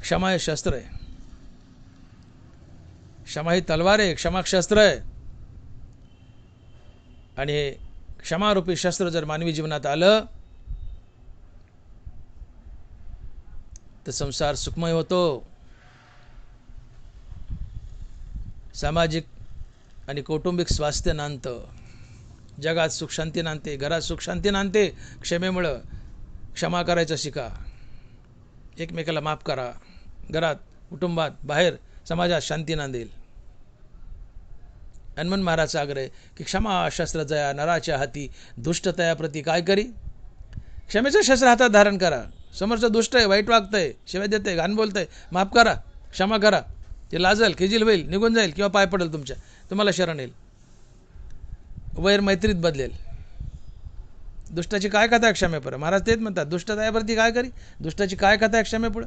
क्षमा हे शस्त्र आहे, क्षमा ही तलवार आहे, क्षमा शस्त्र आहे. आणि हे क्षमारूपी शस्त्र जर मानवी जीवनात आलं तर संसार सुखमय होतो. सामाजिक आणि कौटुंबिक स्वास्थ्य नांदतं, जगात सुखशांती नांदते, घरात सुखशांती नांदते. क्षमेमुळं क्षमा करायचं शिका, एकमेकाला माफ करा. घरात, कुटुंबात, बाहेर, समाजात शांती नांदेल. हनुमान महाराजचा आग्रह आहे की क्षमा शस्त्र जया नराच्या हाती, दुष्ट तयाप्रती काय करी. क्षमेचं शस्त्र हातात धारण करा. समोरचं दुष्ट आहे, वाईट वागतंय, शिवाय देतंय, घाण बोलतंय, माफ करा, क्षमा करा. ते लाजल, खिजील होईल, निघून जाईल किंवा पाय पडेल तुमच्या, तुम्हाला शरण येईल, वैर मैत्रीत बदलेल. दुष्टाची काय कथा आहे क्षमेपुढे. महाराज तेच म्हणतात, दुष्ट तयाप्रती काय करी, दुष्टाची काय कथा आहे क्षमेपुढे.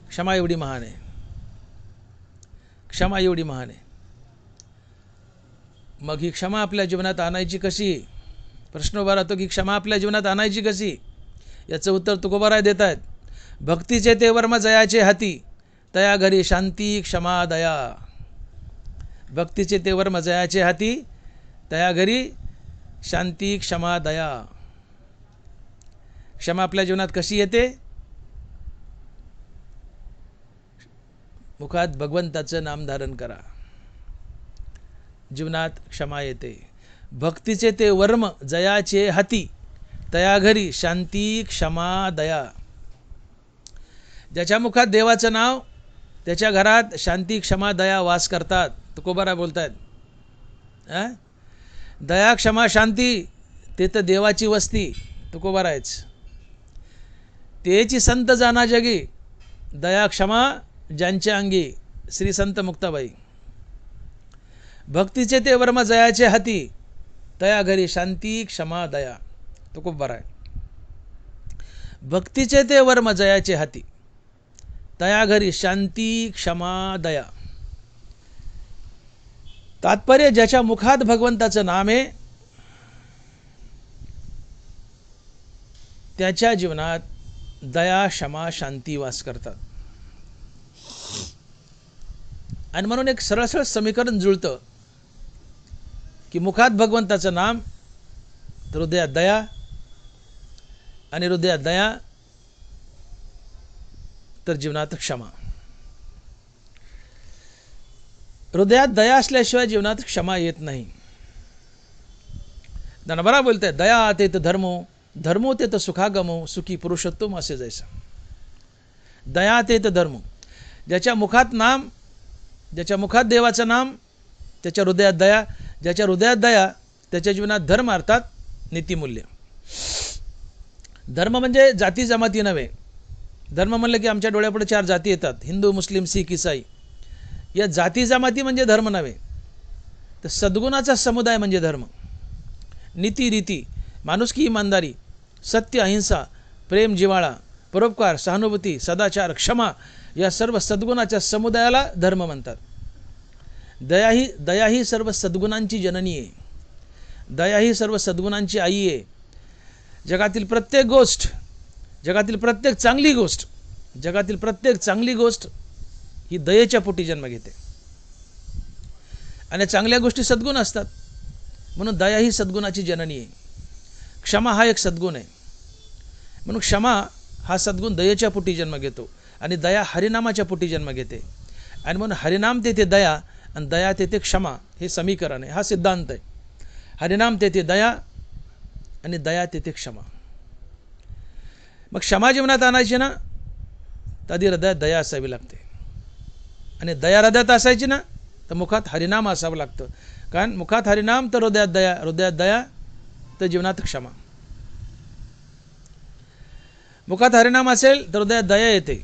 क्षमा एवढी महान आहे, क्षमा एवढी महान आहे. मग ही क्षमा आपल्या जीवनात आणायची कशी. प्रश्न उभा राहतो की क्षमा आपल्या जीवनात आणायची कशी. याचं उत्तर तुकोबाराय देत आहेत. भक्तीचे ते वर्म जयाचे हाती, तया घरी शांती क्षमा दया. भक्तीचे ते वर्म जयाचे हाती, तया घरी शांती क्षमा दया. क्षमा आपल्या जीवनात कशी येते. मुखात भगवंताचं नाम धारण करा, जीवनात क्षमा येते. भक्तीचे ते वर्म जयाचे हाती, तया घरी शांती क्षमा दया. ज्याच्या मुखात देवाचं नाव, त्याच्या घरात शांती क्षमा दया वास करतात. तुकोबाराय बोलतायत, दया क्षमा शांती ते तर देवाची वस्ती. तुकोबारायच तेची संत जाना जगी, दया क्षमा ज्यांच्या अंगी. श्री संत मुक्ताबाई. भक्तीचे ते वर्म जयाचे हाती, तया घरी शांती क्षमा दया. तुकोबाराय. भक्तीचे ते वर्म जयाचे हाती, तया घरी शांती क्षमा दया. तात्पर्य, ज्याच्या मुखात भगवंताचं नाम आहे त्याच्या जीवनात दया क्षमा शांती वास करतात. आणि म्हणून एक सरळ सरळ समीकरण जुळतं की मुखात भगवंताचं नाम, तर हृदयात दया, आणि हृदयात दया तर जीवनात क्षमा. हृदयात दया असल्याशिवाय जीवनात क्षमा येत नाही. दनबरा बोलताय, दया तेत धर्मो, धर्मो तेत सुखागमो, सुखी पुरुषोत्तम असे जैसा. दया तेत धर्मो. ज्याच्या मुखात नाम, ज्याच्या मुखात देवाचं नाम, त्याच्या हृदयात दया. ज्याच्या हृदयात दया, त्याच्या जीवनात धर्म, अर्थात नीतिमूल्य. धर्म म्हणजे जाती जमाती नव्हे. धर्म म्हणलं की आमच्या डोळ्यापुढे 4 जाती येतात, हिंदू, मुस्लिम, शीख, ईसाई. या जाती जमाती म्हणजे धर्म नव्हे, तर सद्गुणाचा समुदाय म्हणजे धर्म. नीती रीती, माणुसकी, इमानदारी, सत्य, अहिंसा, प्रेम, जिव्हाळा, परोपकार, सहानुभूती, सदाचार, क्षमा, या सर्व सद्गुणाच्या समुदायाला धर्म म्हणतात. दया ही सर्व सद्गुणांची जननी आहे. दया ही सर्व सद्गुणांची आई आहे. जगातील प्रत्येक गोष्ट, जगातील प्रत्येक चांगली गोष्ट जगातील प्रत्येक चांगली गोष्ट ही दयेच्या पोटी जन्म घेते आणि चांगल्या गोष्टी सद्गुण असतात, म्हणून दया ही सद्गुणाची जननी आहे. क्षमा हा एक सद्गुण आहे, म्हणून क्षमा हा सद्गुण दयेच्या पोटी जन्म घेतो आणि दया हरिनामाच्या पोटी जन्म घेते. आणि म्हणून हरिनाम तेथे दया आणि दया तेथे क्षमा हे समीकरण आहे, हा सिद्धांत आहे. हरिनाम तेथे दया आणि दया तेथे क्षमा. मग क्षमा जीवनात आणायची ना, तर आधी हृदयात दया असावी लागते आणि दया हृदयात असायची ना, तर मुखात हरिनाम असावं लागतं. कारण मुखात हरिनाम तर हृदयात दया, हृदयात दया तर जीवनात क्षमा. मुखात हरिनाम असेल तर हृदयात दया येते,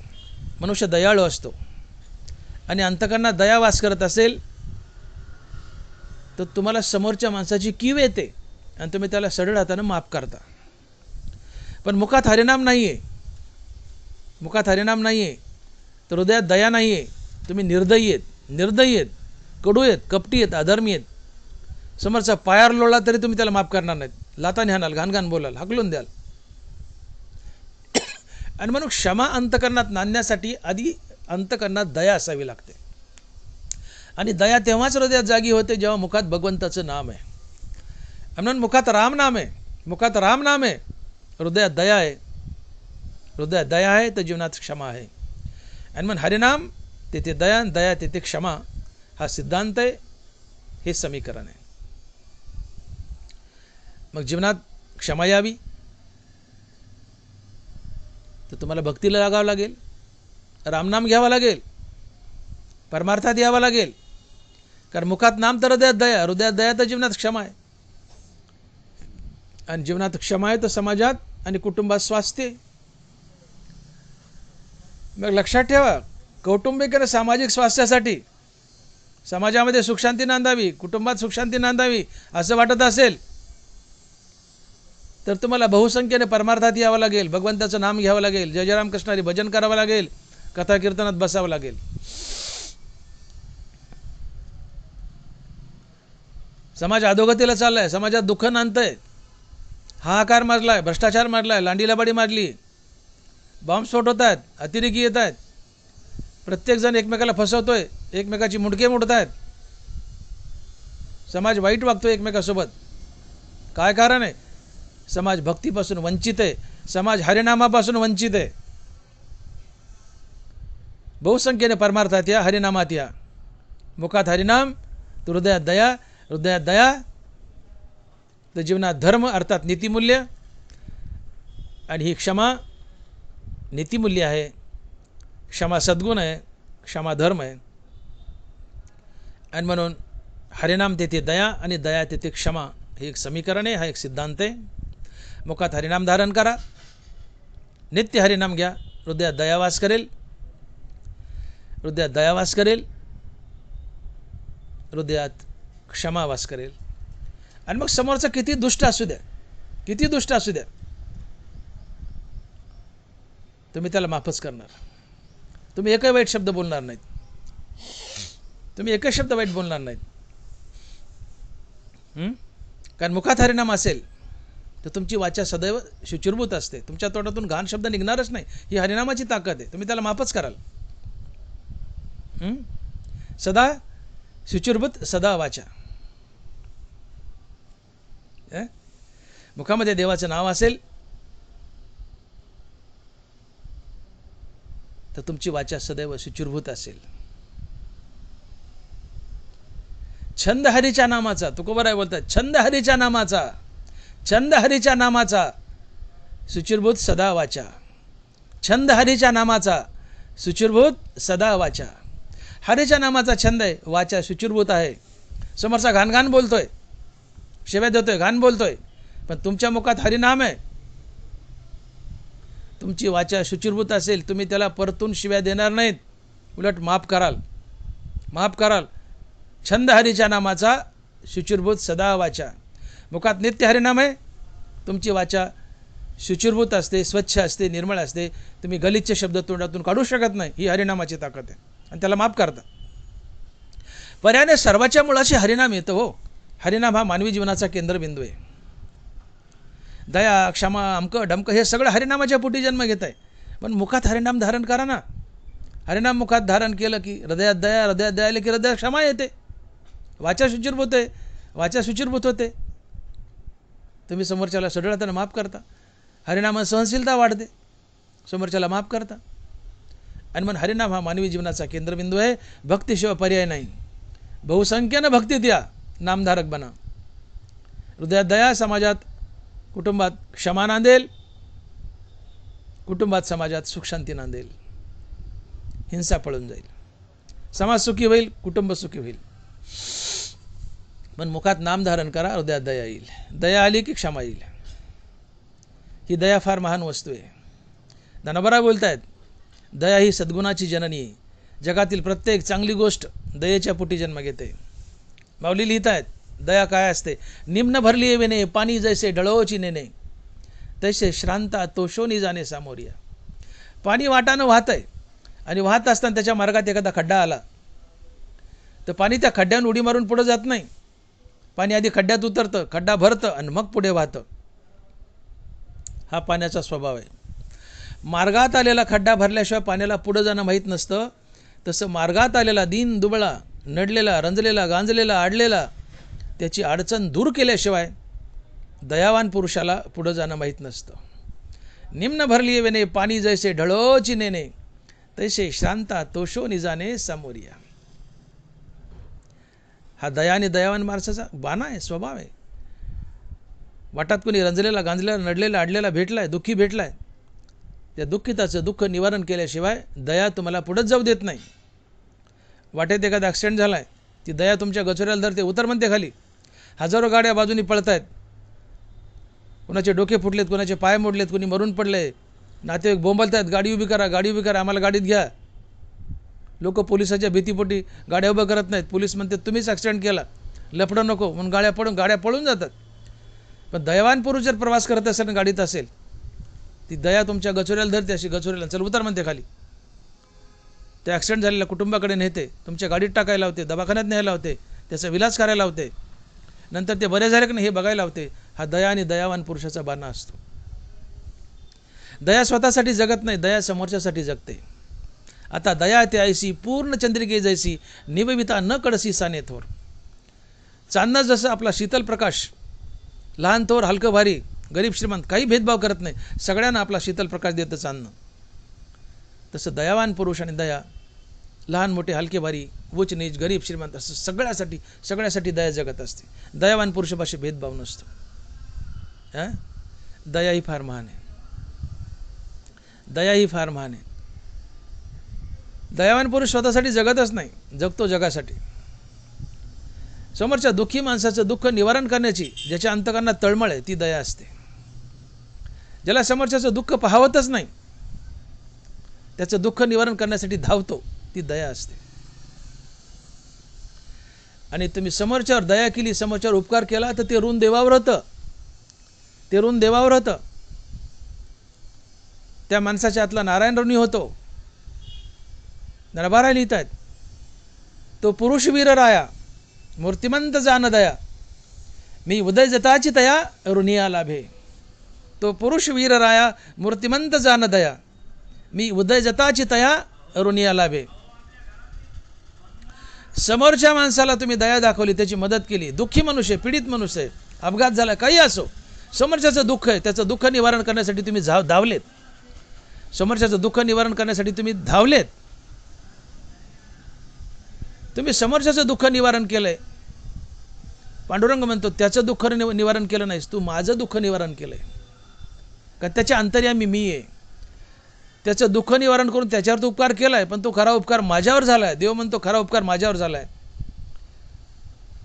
मनुष्य दयाळू असतो. आणि अंतकरणात दया वास करत असेल तर तुम्हाला समोरच्या माणसाची कीव येते आणि तुम्ही त्याला सरळ हाताने माफ करता. पण मुखात हरिनाम नाही आहे, मुखात हरिनाम नाही आहे तर हृदयात दया नाही आहे. तुम्ही निर्दयी आहेत, निर्दयी आहेत, कडू आहेत, कपटी आहेत, अधर्मी आहेत. समोरचा पायार लोळला तरी तुम्ही त्याला माफ करणार नाहीत, लाताने हाणाल, घाण बोलाल, हाकलून द्याल. आणि म्हणून क्षमा अंतकरणात नांदण्यासाठी आधी अंतकरणात दया असावी लागते. आणि दया तेव्हाच हृदयात जागी होते जेव्हा मुखात भगवंताचं नाम आहे. म्हणून मुखात राम नाम आहे, मुखात राम नाम आहे, हृदयात दया आहे, हृदयात दया आहे तर जीवनात क्षमा आहे. आणि म्हणून हरिनाम तेथे दया, दया तेथे क्षमा हा सिद्धांत आहे, हे समीकरण आहे. मग जीवनात क्षमा यावी तर तुम्हाला भक्तीला लागावं लागेल, रामनाम घ्यावा लागेल, परमार्थात यावं लागेल. कारण मुखात नाम तर हृदयात दया, हृदयात दया तर जीवनात क्षमा आहे. आणि जीवनात क्षमा आहे तर समाजात आणि कुटुंबात स्वास्थ्य. मग लक्षात ठेवा, कौटुंबिक आणि सामाजिक स्वास्थ्यासाठी समाजामध्ये सुखशांती नांदावी, कुटुंबात सुखशांती नांदावी असं वाटत असेल तर तुम्हाला बहुसंख्येने परमार्थात यावं लागेल, भगवंताचं नाम घ्यावं लागेल, जय जय राम कृष्ण हरी भजन करावं लागेल, कथा कीर्तनात बसावं लागेल. समाज अधोगतीला चाललाय, समाजात दुःख नांदतंय, हाहाकार माजलाय, भ्रष्टाचार माजलाय, लांडीलाबाडी माजली, बॉम्बस्फोट होत आहेत, अतिरेकी येत आहेत, प्रत्येकजण एकमेकाला फसवतोय, एकमेकाची मुंडके मोडत आहेत, समाज वाईट वागतोय एकमेकासोबत. काय कारण आहे? समाज भक्तीपासून वंचित आहे, समाज हरिनामापासून वंचित आहे. बहुसंख्येने परमार्थात या, हरिनामात या. मुखात हरिनाम तर हृदयात दया, हृदयात दया तर जीवनात धर्म अर्थात नीतिमूल्य. आणि ही क्षमा नीतिमूल्य आहे, क्षमा सद्गुण आहे, क्षमा धर्म आहे. आणि म्हणून हरिनाम तेथे दया आणि दया तेथे क्षमा हे एक समीकरण आहे, हा एक सिद्धांत आहे. मुखात हरिनाम धारण करा, नित्य हरिनाम घ्या, हृदयात दयावास करेल, हृदयात दयावास करेल, हृदयात क्षमावास करेल. आणि मग समोरचा किती दुष्ट असू द्या, किती दुष्ट असू द्या, तुम्ही त्याला माफच करणार. तुम्ही एकही वाईट शब्द बोलणार नाहीत, तुम्ही एकही शब्द वाईट बोलणार नाहीत. कारण मुखात हरिनाम असेल तर तुमची वाचा सदैव शुचिर्भूत असते, तुमच्या तोंडातून घाण शब्द निघणारच नाही. ही हरिनामाची ताकद आहे, तुम्ही त्याला माफच कराल. सदा शुचिर्भूत सदा वाचा. मुखामध्ये देवाचं नाव असेल तर तुमची वाचा सदैव शुचिर्भूत असेल. छंद हरीच्या नामाचा, तुकोबराय बोलतात, छंद हरीच्या नामाचा, छंद हरीच्या नामाचा शुचिर्भूत सदा वाचा, छंद हरीच्या नामाचा शुचिर्भूत सदा वाचा. हरीच्या नामाचा छंद आहे, वाचा शुचिर्भूत आहे. समोरचा घाणघाण बोलतोय, शिव्या देतोय, घाण बोलतोय, पण तुमच्या मुखात हरिनाम आहे, तुमची वाचा शुचिर्भूत असेल, तुम्ही त्याला परतून शिव्या देणार नाहीत, उलट माफ कराल, माफ कराल. छंद हरीच्या नामाचा शुचिर्भूत सदा वाचा. मुखात नित्य हरिनाम आहे, तुमची वाचा शुचिर्भूत असते, स्वच्छ असते, निर्मळ असते. तुम्ही गलिच्छ शब्द तोंडातून काढू शकत नाही, ही हरिनामाची ताकद आहे. आणि त्याला माफ करता. पर्यायाने सर्वाच्या मुळाशी हरिनाम येतं. हो, हरिनाम हा मानवी जीवनाचा केंद्रबिंदू आहे. दया, क्षमा, अमकं ढमकं हे सगळं हरिनामाच्या पोटी जन्म घेत आहे. पण मुखात हरिनाम धारण करा ना. हरिनाम मुखात धारण केलं की हृदयात दया, हृदयात दया आली की हृदयात क्षमा येते, वाचा शुचिर्भूत होते, वाचा शुचिर्भूत होते. तुम्ही समोरच्याला सडळताना माफ करता, हरिनाम सहनशीलता वाढते, समोरच्याला माफ करता. आणि मग हरिनाम हा मानवी जीवनाचा केंद्रबिंदू आहे. भक्तीशिवाय पर्याय नाही. बहुसंख्येनं भक्तीत या, नामधारक बना. हृदयात दया, समाजात कुटुंबात क्षमा नांदेल, कुटुंबात समाजात सुखशांती नांदेल, हिंसा पळून जाईल, समाज सुखी होईल, कुटुंब सुखी होईल. पण मुखात नाम धारण करा, हृदयात दया येईल. दया आली की क्षमा येईल. ही दया फार महान वस्तू आहे. ज्ञानोबा बोलतायत, दया ही सद्गुणाची जननी आहे. जगातील प्रत्येक चांगली गोष्ट दयेच्या पोटी जन्म घेते. माऊली लिहित आहेत, दया काय असते. निम्न भरली विने, पाणी जैसे डळोची नेणे, तैसे श्रांता तोषोनी जाणे सामोरिया. पाणी वाटानं वाहत आहे आणि वाहत असताना त्याच्या मार्गात एखादा खड्डा आला तर पाणी त्या खड्ड्यानं उडी मारून पुढे जात नाही. पाणी आधी खड्ड्यात उतरतं, खड्डा भरतं आणि मग पुढे वाहतं. हा पाण्याचा स्वभाव आहे. मार्गात आलेला खड्डा भरल्याशिवाय पाण्याला पुढे जाणं माहीत नसतं. तसं मार्गात आलेला दीन दुबळा, नडलेला, रंजलेला, गांजलेला, आडलेला, त्याची अडचण दूर केल्याशिवाय दयावान पुरुषाला पुढे जाणं माहीत नसतं. निम्न भरली वेने, पाणी जैसे ढळोची नेणे, तैसे श्रांता तोषो निजाने सामोरिया. हा दया आणि दयावान माणसाचा बाणा आहे, स्वभाव आहे. वाटात कोणी रंजलेला, गांजलेला, नडलेला, आडलेला भेटलाय, दुःखी भेटलाय, त्या दुःखिताचं दुःख निवारण केल्याशिवाय दया तुम्हाला पुढेच जाऊ देत नाही. वाटेत एखादा ॲक्सिडेंट झालाय, ती दया तुमच्या गचोऱ्याला धरते, उतर म्हणते खाली. हजारो गाड्या बाजूनी पळत आहेत, कोणाचे डोके फुटलेत, कोणाचे पाय मोडलेत, कोणी मरून पडले, नातेवाईक बोंबलत आहेत, गाडी उभी करा, गाडी उभी करा, आम्हाला गाडीत घ्या. लोक पोलिसाच्या भीतीपोटी गाड्या उभं करत नाहीत. पोलीस म्हणते तुम्हीच ॲक्सिडेंट केला, लफडं नको म्हणून गाड्या पळून जातात. पण दयावान पुरुष जर प्रवास करत असेल आणि गाडीत असेल, ती दया तुमच्या गचोऱ्याला धरते, अशी गचोऱ्याला चल उतर म्हणते खाली. त्या ॲक्सिडेंट झालेल्या कुटुंबाकडे नेते, तुमच्या गाडीत टाकायला होते, दवाखान्यात न्यायला होते, त्याचा विलास करायला होते, नंतर ते बरे झाले की नाही हे बघायला होते. हा दया आणि दयावान पुरुषाचा बाणा असतो. दया स्वतःसाठी जगत नाही, दया समोरच्यासाठी जगते. आता दया ते ऐसी पूर्ण चंद्रिके जैसी, निवविता न कडसी साने थोर. चांदणं जसं आपला शीतल प्रकाश, लहान थोर, हलकं भारी, गरीब श्रीमंत काही भेदभाव करत नाही, सगळ्यांना आपला शीतल प्रकाश देतं चांदणं. तसं दयावान पुरुष आणि दया, लहान मोठे, हलके भारी, उच्च नीच, गरीब श्रीमंत, असं सगळ्यासाठी दया जगत असते. दयावान पुरुषापाशी भेदभाव नसतो. दया ही फार महान आहे. दया ही फार महान आहे. दयावान पुरुष स्वतःसाठी जगतच नाही, जगतो जगासाठी. समोरच्या दुःखी माणसाचं दुःख निवारण करण्याची ज्याच्या अंतकरणात तळमळ आहे ती दया असते. ज्याला समोरच्याचं दुःख पाहवतच नाही, त्याचं दुःख निवारण करण्यासाठी धावतो, ती दया असते. आणि तुम्ही समोरच्यावर दया केली, समोरच्यावर उपकार केला तर ते ऋण देवावर होतं. ते ऋण देवावर होतं. त्या माणसाच्या हातला नारायण ऋणी होतो. नरबारा लिहित आहेत, तो पुरुष वीर राया, मूर्तिमंत जान दया, मी उदय जताची तया ऋणिया लाभे. तो पुरुष वीर राया, मूर्तिमंत जान दया, मी उदय जताची तया ऋणिया लाभे. समोरच्या माणसाला तुम्ही दया दाखवली, त्याची मदत केली, दुःखी मनुष्य, पीडित मनुष्य, अपघात झाला, काही असो, समोरच्याचं दुःख आहे, त्याचं दुःख निवारण करण्यासाठी तुम्ही धावलेत. समोरच्याचं दुःख निवारण करण्यासाठी तुम्ही धावलेत. तुम्ही समोरच्याचं दुःख निवारण केलंय. पांडुरंग म्हणतो त्याचं दुःख निवारण केलं नाहीस, तू माझं दुःख निवारण केलंय. का त्याच्या अंतर्यामी मी आहे. त्याचं दुःख निवारण करून त्याच्यावर तो उपकार केलाय, पण तो खरा उपकार माझ्यावर झालाय. देव म्हणतो खरा उपकार माझ्यावर झालाय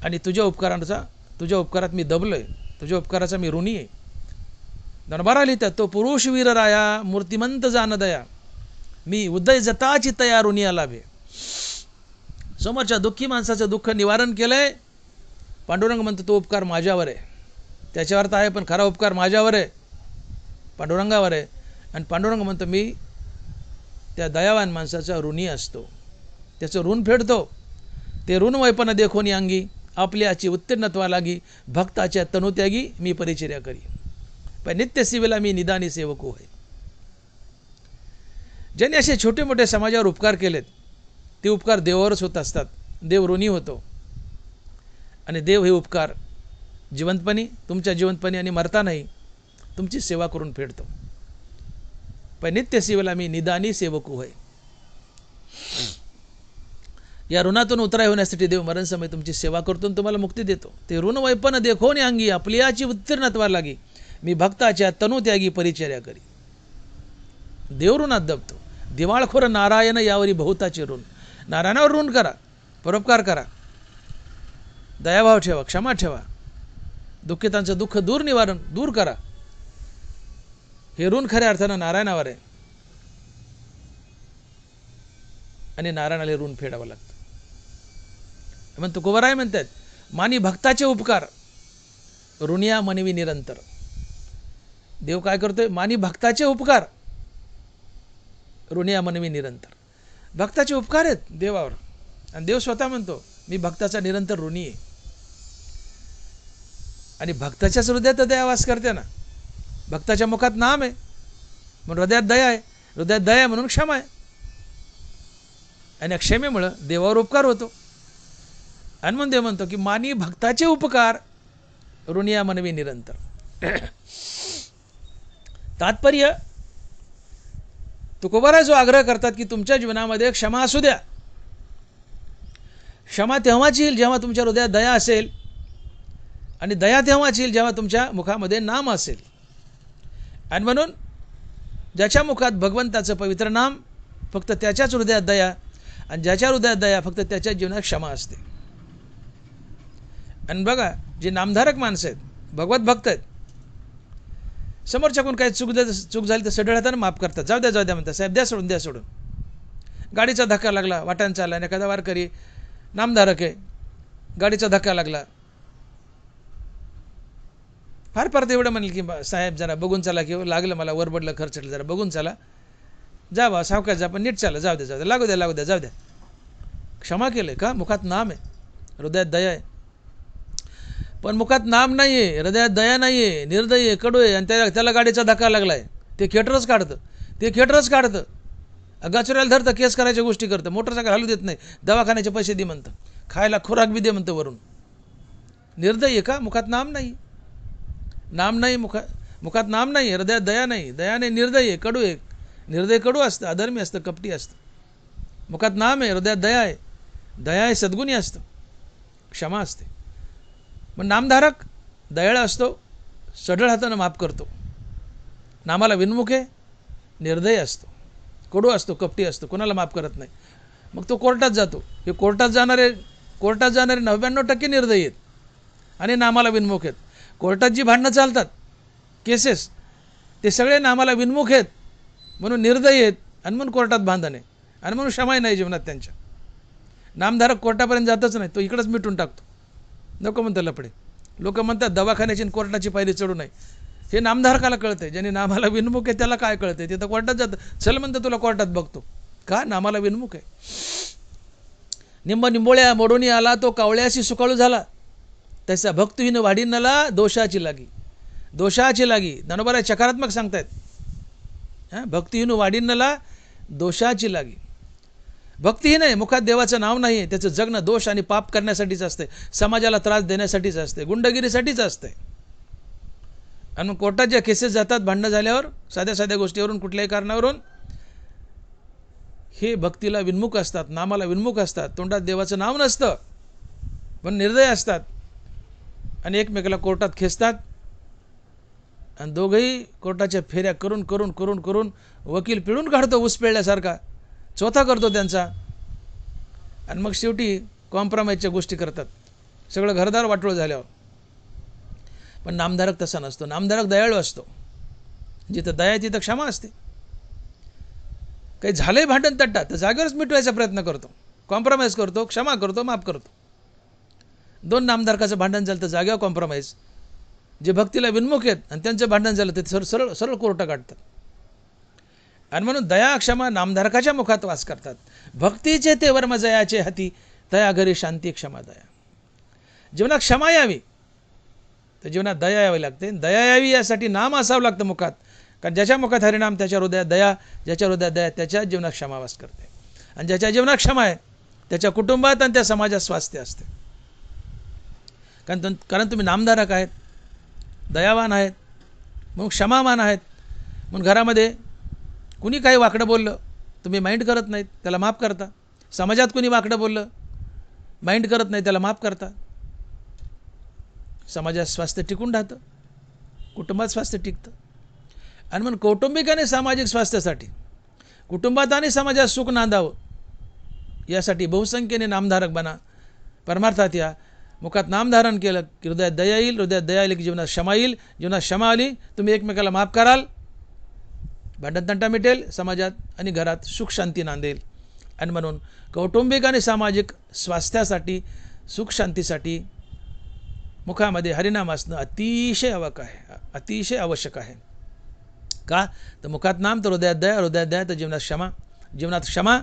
आणि तुझ्या उपकारात मी दबलोय, तुझ्या उपकाराचा मी ऋणी आहे. दरबारा लिहितात, तो पुरुष वीर राया, मूर्तिमंत जान दया, मी उदय जताची तया ऋणिया लाभे. समोरच्या दुःखी माणसाचं दुःख निवारण केलंय. पांडुरंग म्हणतो तो उपकार माझ्यावर आहे. त्याच्यावर तर आहे, पण खरा उपकार माझ्यावर आहे, पांडुरंगावर आहे. आणि पांडुरंग म्हणतो मी त्या दयावान माणसाचा ऋणी असतो, त्याचं ऋण फेडतो. ते ऋण वैपन देखोनी अंगी, आपल्याची उत्तीर्णत्वा लागी, भक्ताच्या तनुत्यागी मी परिचर्या करी. पण नित्य सेवेला मी निदानी सेवको आहे. ज्यांनी असे छोटे मोठे समाजावर उपकार केलेत ते उपकार देवावरच होत असतात. देव ऋणी होतो आणि देव हे उपकार जिवंतपणी, तुमच्या जिवंतपणी आणि मरतानाही तुमची सेवा करून फेडतो. पण नित्य सेवेला मी निदानी सेवकू होय. या ऋणातून उतराय होण्यासाठी देव मरण समय तुमची सेवा करतो आणि तुम्हाला मुक्ती देतो. ते ऋण वैपन देखोनी अंगी आपल्याची उत्तीर्णत्वा लागी मी भक्ताच्या तनु त्यागी परिचर्या करी. देव ऋणात दबतो. दिवाळखोर नारायण यावरी बहुताचे ऋण. नारायणावर ऋण करा, परोपकार करा, दयाभाव ठेवा, क्षमा ठेवा, दुःखितांचं दुःख दूर करा. हे ऋण खऱ्या अर्थानं नारायणावर आहे आणि नारायणाला ऋण फेडावं लागतं. म्हणतो तुकोबाराय म्हणतात, मानी भक्ताचे उपकार ऋणिया मनवी निरंतर. देव काय करतोय? मानी भक्ताचे उपकार ऋणिया मनवी निरंतर. भक्ताचे उपकार आहेत देवावर आणि देव स्वतः म्हणतो मी भक्ताचा निरंतर ऋणी आहे. आणि भक्ताच्याच हृदयात दया वास करते ना. भक्ताच्या मुखात नाम आहे म्हणून हृदयात दया आहे, हृदयात दया आहे म्हणून क्षमा आहे आणि क्षमेमुळे देवावर उपकार होतो. आणि म्हणून देव म्हणतो की मानी भक्ताचे उपकार ऋणिया मनवी निरंतर. तात्पर्य तुकोबाराय जो आग्रह करतात की तुमच्या जीवनामध्ये क्षमा असू द्या. क्षमा तेव्हाच येईल जेव्हा तुमच्या हृदयात दया असेल आणि दया तेव्हाच येईल जेव्हा तुमच्या मुखामध्ये नाम असेल. आणि म्हणून ज्याच्या मुखात भगवंताचं पवित्र नाम फक्त त्याच्याच हृदयात दया आणि ज्याच्या हृदयात दया फक्त त्याच्या जीवनात क्षमा असते. आणि बघा जे नामधारक माणसं आहेत, भगवत भक्त आहेत, समोरच्याकडून काही चूक झाली तर सडळ हातानं माफ करतात. जाऊ द्या म्हणतात, साहेब द्या सोडून. गाडीचा धक्का लागला, वाटानं चालला आणि एखादा वारकरी नामधारक आहे, गाडीचा धक्का लागला, फार परत एवढं म्हणेल की साहेब जरा बघून चला, की लागलं मला, वरबडलं खर्चलं, जरा बघून चला, जा बा सावकाश जा, पण नीट चाला, जाऊ द्या लागू द्या जाऊ द्या. क्षमा केलं का? मुखात नाम आहे, हृदयात दया आहे. पण मुखात नाम नाही आहे, हृदयात दया नाही आहे, निर्दयी आहे, कडू आहे आणि त्याला गाडीचा धक्का लागला आहे, ते थिएटरच काढतं, गाचुऱ्याला धरतं, केस करायच्या गोष्टी करतं, मोटरसायकल हलू देत नाही, दवाखान्याचे पैसे दे म्हणतं, खायला खुराक बी दे म्हणतं वरून. निर्दयी आहे का? मुखात नाम नाही, मुखात नाम नाही, हृदयात दया नाही, निर्दयी आहे, कडू आहे. निर्दय कडू असतं, अधर्मी असतं, कपटी असतं. मुखात नाम आहे, हृदयात दया आहे, सद्गुणी असतं, क्षमा असते. मग नामधारक दयाळा असतो, सढळ हातानं माफ करतो, नामाला विनमुख आहे, निर्दयी असतो, कडू असतो, कपटी असतो, कोणाला माफ करत नाही. मग तो कोर्टात जातो. हे कोर्टात जाणारे 99% निर्दयी आहेत आणि नामाला विनमुख आहेत. कोर्टात जी भांडणं चालतात, केसेस, ते सगळे नामाला विनमुख आहेत म्हणून निर्दयी आहेत आणि म्हणून कोर्टात भांडण आहे आणि म्हणून क्षमाही नाही जीवनात त्यांच्या. नामधारक कोर्टापर्यंत जातच नाही, तो इकडंच मिटून टाकतो, नको म्हणतं लपडे. लोक म्हणतात दवाखान्याची आणि कोर्टाची पायरी चढू नये. हे नामधारकाला कळतंय, ज्याने नामाला विनमुख आहे त्याला काय कळतंय. ते तर कोर्टात जातं, चल म्हणतं तुला कोर्टात बघतो, का? नामाला विनमुख आहे. निंबोळ्या मोडून आला तो कावळ्याशी सुकाळू झाला, तसा भक्तहीन वाढीनला दोषाची लागी. ज्ञानोबा सकारात्मक सांगतायत. भक्तिहीन वाढीनला दोषाची लागी. भक्तिहीन आहे, मुखात देवाचं नाव नाही आहे, त्याचं जगणं दोष आणि पाप करण्यासाठीच असते, समाजाला त्रास देण्यासाठीच असते, गुंडगिरीसाठीच असते. आणि मग कोर्टात ज्या केसेस जातात भांडणं झाल्यावर, साध्या गोष्टीवरून, कुठल्याही कारणावरून, हे भक्तीला विन्मुख असतात, नामाला विन्मुख असतात, तोंडात देवाचं नाव नसतं पण निर्दय असतात आणि एकमेकाला कोर्टात खेचतात आणि दोघंही कोर्टाच्या फेऱ्या करून वकील पिळून काढतो, ऊस पिळल्यासारखा चौथा करतो त्यांचा. आणि मग शेवटी कॉम्प्रोमाइजच्या गोष्टी करतात, सगळं घरदार वाटोळ झाल्यावर. पण नामधारक तसा नसतो, नामधारक दयाळू असतो. जिथं दया तिथं क्षमा असते. काही झालंय भांडण तट्टा तर जागेवरच मिटवायचा प्रयत्न करतो, कॉम्प्रोमाइज करतो, क्षमा करतो, माफ करतो. 2 नामधारकाचं भांडण झालं तर जागेवर कॉम्प्रोमाइज. जे भक्तीला विन्मुख आहेत आणि त्यांचं भांडण झालं ते सरळ कोर्ट काढतात. आणि म्हणून दया क्षमा नामधारकाच्या मुखात वास करतात. भक्तीचे ते वर्म जयाचे हाती, तया घरी शांती क्षमा दया. जीवनात क्षमा यावी तर जीवनात दया यावी लागते. दया यावी यासाठी नाम असावं लागतं मुखात, कारण ज्याच्या मुखात हरिनाम त्याच्या हृदयात दया, ज्याच्या हृदयात दया त्याच्या जीवनात क्षमा वास करते, आणि ज्याच्या जीवनात क्षमा आहे त्याच्या कुटुंबात आणि त्या समाजात स्वास्थ्य असते. कारण तुम्ही नामधारक आहेत, दयावान आहेत, मग क्षमावान आहेत. म्हणून घरामध्ये कुणी काही वाकडं बोललं तुम्ही माइंड करत नाहीत, त्याला माफ करता. समाजात कुणी वाकडं बोललं माइंड करत नाही, त्याला माफ करता. समाजात स्वास्थ्य टिकून राहतं, कुटुंबात स्वास्थ्य टिकतं. आणि म्हणून कौटुंबिक आणि सामाजिक स्वास्थ्यासाठी, कुटुंबात आणि समाजात सुख नांदावं यासाठी बहुसंख्येने नामधारक बना. परमार्थात या. मुखात नामधारण केलं की हृदयात दया येईल, हृदयात दया आली की जीवनात क्षमा येईल, जीवनात क्षमा आली तुम्ही एकमेकाला माफ कराल, भांडणतंटा मिटेल, समाजात आणि घरात सुख शांती नांदेल. आणि म्हणून कौटुंबिक आणि सामाजिक स्वास्थ्यासाठी, सुख शांतीसाठी मुखामध्ये हरिनाम असणं अतिशय आवश्यक आहे. का तर मुखात नाम तर हृदयात दया, हृदयात दया तर जीवनात क्षमा, जीवनात क्षमा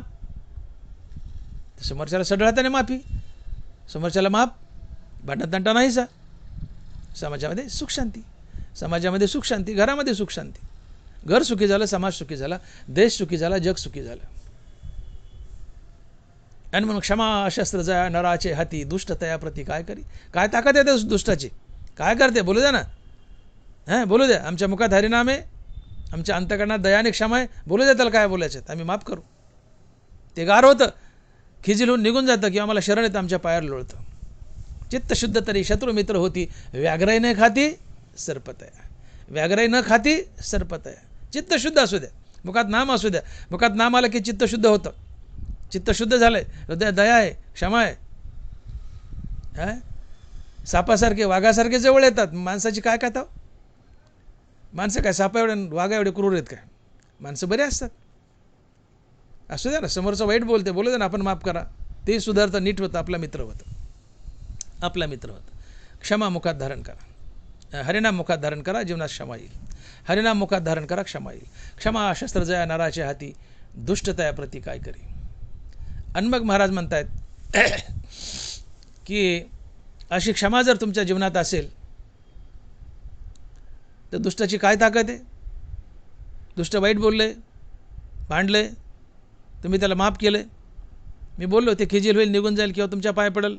तर समोरच्याला सढळ हाताने माफी, समोरच्याला माफ, भांडणतंटा नाहीसा, समाजामध्ये सुख शांती, समाजामध्ये सुख शांती, घरामध्ये सुख शांती. घर सुखी झालं, समाज सुखी झाला, देश सुखी झाला, जग सुखी झालं. आणि म्हणून क्षमा शस्त्र जया नराचे हाती, दुष्ट तया प्रती काय करी. काय ताकद आहे त्या दुष्टाची, काय करते बोलू द्या ना. हां बोलू द्या, आमच्या मुखात हरिनाम आहे, आमच्या अंतकरणात दयाने क्षमा आहे, बोलू द्या त्याला काय बोलायचं आहे, आम्ही माफ करू. ते गार होतं, खिजिल होऊन निघून जातं किंवा आम्हाला शरण येतं, आमच्या पायावर लोळतं. चित्त शुद्ध तरी शत्रू मित्र होती, व्याघ्रही न खाती सर्पतया, व्याघ्रही न खाती सर्पतया. चित्त शुद्ध असू द्या, मुखात नाम असू द्या. मुखात नाम आलं की चित्त शुद्ध होतं, चित्त शुद्ध झालं आहे, हृदयात दया आहे, क्षमा आहे. हां सापासारखे वाघासारखे जवळ येतात, माणसाची काय कथा. माणसं काय सापा एवढे वाघा एवढे क्रूर आहेत काय, माणसं बरे असतात. असू द्या ना, समोरचं वाईट बोलते बोलू द्या ना, आपण माफ करा, ते सुधारतं, नीट होतं, आपला मित्र होतं, आपला मित्र होतं. क्षमा मुखात धारण करा, हरिनाम मुखात धारण करा, जीवनात क्षमा येईल. हरिनाम मुखात धारण करा, क्षमा येईल. क्षमा शस्त्र जया नराच्या हाती, दुष्टतया प्रती काय करी. आणि मग महाराज म्हणतायत की अशी क्षमा जर तुमच्या जीवनात असेल तर दुष्टाची काय ताकद आहे. दुष्ट वाईट बोलले, भांडले, तुम्ही त्याला माफ केले, मी बोललो ते खिजील होईल, निघून जाईल किंवा तुमच्या पाय पडेल,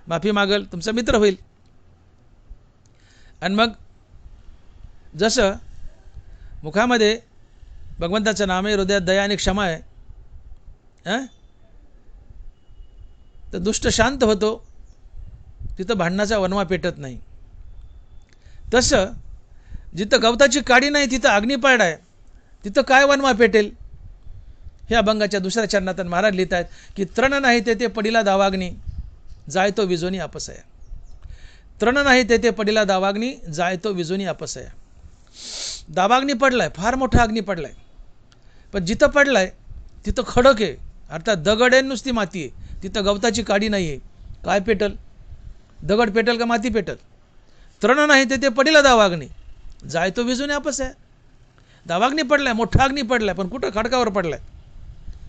माफी मागेल, तुमचा मित्र होईल. आणि मग जसं मुखामध्ये भगवंताचं नाम आहे, हृदयात दया आणि क्षमा आहे, तर दुष्ट शांत होतो, तिथं भांडणाचा वनवा पेटत नाही. तसं जिथं गवताची काडी नाही तिथं अग्निपाड आहे, तिथं काय वनवा पेटेल. हे अभंगाच्या दुसऱ्या चरणात महाराज लिहित आहेत की तृण नाही तेथे पडिला दावाग्नी, जाय तो विजोनी आपसया. तृण नाही तेथे पडिला दावाग्नी, जाय तो विजोनी आपसया. दावाग्नी पडलाय, फार मोठा अग्नी पडलाय, पण जिथं पडलाय तिथं खडक आहे, अर्थात दगड आहे, नुसती माती आहे, तिथं गवताची काडी नाही आहे. काय पेटल, दगड पेटल का माती पेटल. तृण नाही तेथे पडिला दावाग्नी, जाय तो विजोनी आपसया. दावाग्नी पडलाय, मोठा अग्नी पडलाय, पण कुठं खडकावर पडलाय,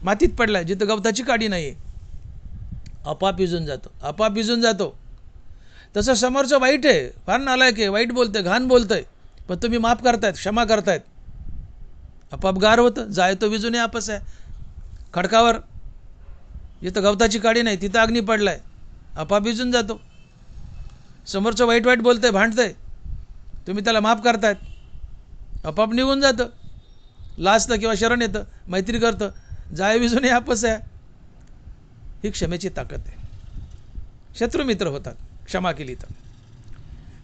मातीत पडलाय, जिथं गवताची काडी नाही आहे. आपाप विजून जातो, आपाप विजून जातो. तसं समोरचं वाईट आहे, फार नालायक आहे, वाईट बोलतंय, घाण बोलतंय, पण तुम्ही माफ करतायत, क्षमा करतायत, आपाप गार होतं, जाय तो विजून आपस आहे. खडकावर जिथं गवताची काडी नाही तिथं अग्नी पडलाय, आपाप विजून जातो. समोरचं वाईट वाईट बोलतंय, भांडतंय, तुम्ही त्याला माफ करतायत, आपाप निघून जातं, लाजतं किंवा शरण येतं, मैत्री करतं, जाय विजून आपस आहे. ही क्षमेची ताकद आहे. शत्रू मित्र होतात क्षमा केली तर.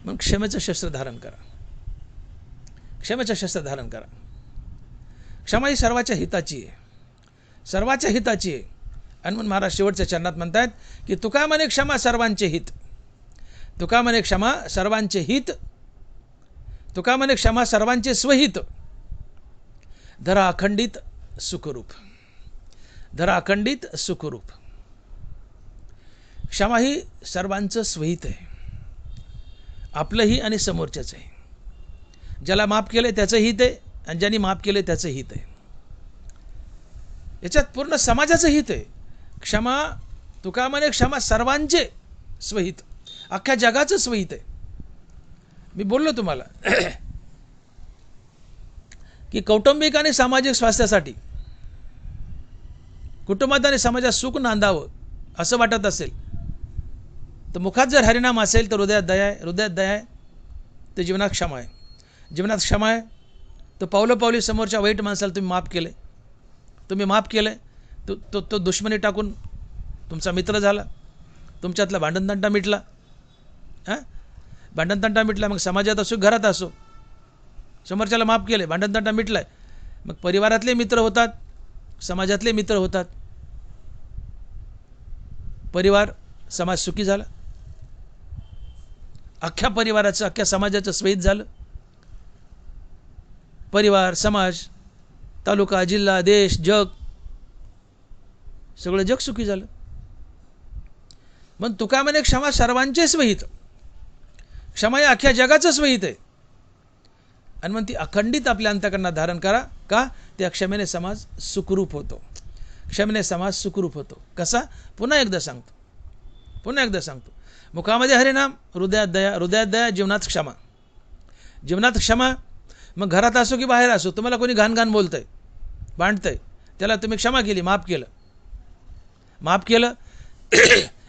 मग क्षमेचं शस्त्र धारण करा, क्षमेचं शस्त्र धारण करा. क्षमा ही सर्वाच्या हिताची आहे, सर्वाच्या हिताची आहे. आणि म्हणून महाराज शेवटच्या चरणात म्हणतात की तुका म्हणे क्षमा सर्वांचे हित, तुका म्हणे क्षमा सर्वांचे हित, तुका म्हणे क्षमा सर्वांचे स्वहित, धरा अखंडित सुखरूप, धरा अखंडित सुखरूप. क्षमा ही सर्वांचं स्वहित आहे, आपलंही आणि समोरच्याचं आहे. ज्याला माफ केलं त्याचं हित आहे आणि ज्यांनी माफ केलं त्याचं हित आहे. याच्यात पूर्ण समाजाचं हित आहे. क्षमा तुका म्हणे क्षमा सर्वांचे स्वहित, अख्ख्या जगाचं स्वहित आहे. मी बोललो तुम्हाला की कौटुंबिक आणि सामाजिक स्वास्थ्यासाठी कुटुंबात आणि समाजात सुख नांदावं असं वाटत असेल तर मुखात जर हरिनाम असेल तर हृदयात दया आहे, हृदयात दया आहे तर जीवनात क्षमा आहे, जीवनात क्षमा आहे तर पावलोपावली समोरच्या वाईट माणसाला तुम्ही माफ केले, तुम्ही माफ केले तो दुश्मनी टाकून तुमचा मित्र झाला, तुमच्यातला भांडणतंटा मिटला. भांडणतंटा मिटला, मग समाजात असो घरात असो, समोरच्याला माफ केले, भांडणतंटा मिटलाय, मग परिवारातले मित्र होतात, समाजातले मित्र होतात, परिवार समाज सुखी झाला, अख्ख्या परिवाराचं अख्ख्या समाजाचं स्वेत झालं, परिवार समाज तालुका जिल्हा देश जग सगळं जग सुखी झालं. मग तुका म्हणे क्षमा सर्वांचेच वहीत, क्षमा या अख्ख्या जगाचंच वहीत आहे आणि मग ती अखंडित आपल्या अंतःकरणात धारण करा. का? त्या क्षमेने समाज सुखरूप होतो, क्षमेने समाज सुखरूप होतो. कसा? पुन्हा एकदा सांगतो, मुखामध्ये हरिनाम, हृदयात दया, हृदयात दया, जीवनात क्षमा, जीवनात क्षमा. मग घरात असो की बाहेर असो, तुम्हाला कोणी घाण बोलतंय, भांडतंय, त्याला तुम्ही क्षमा केली, माफ केलं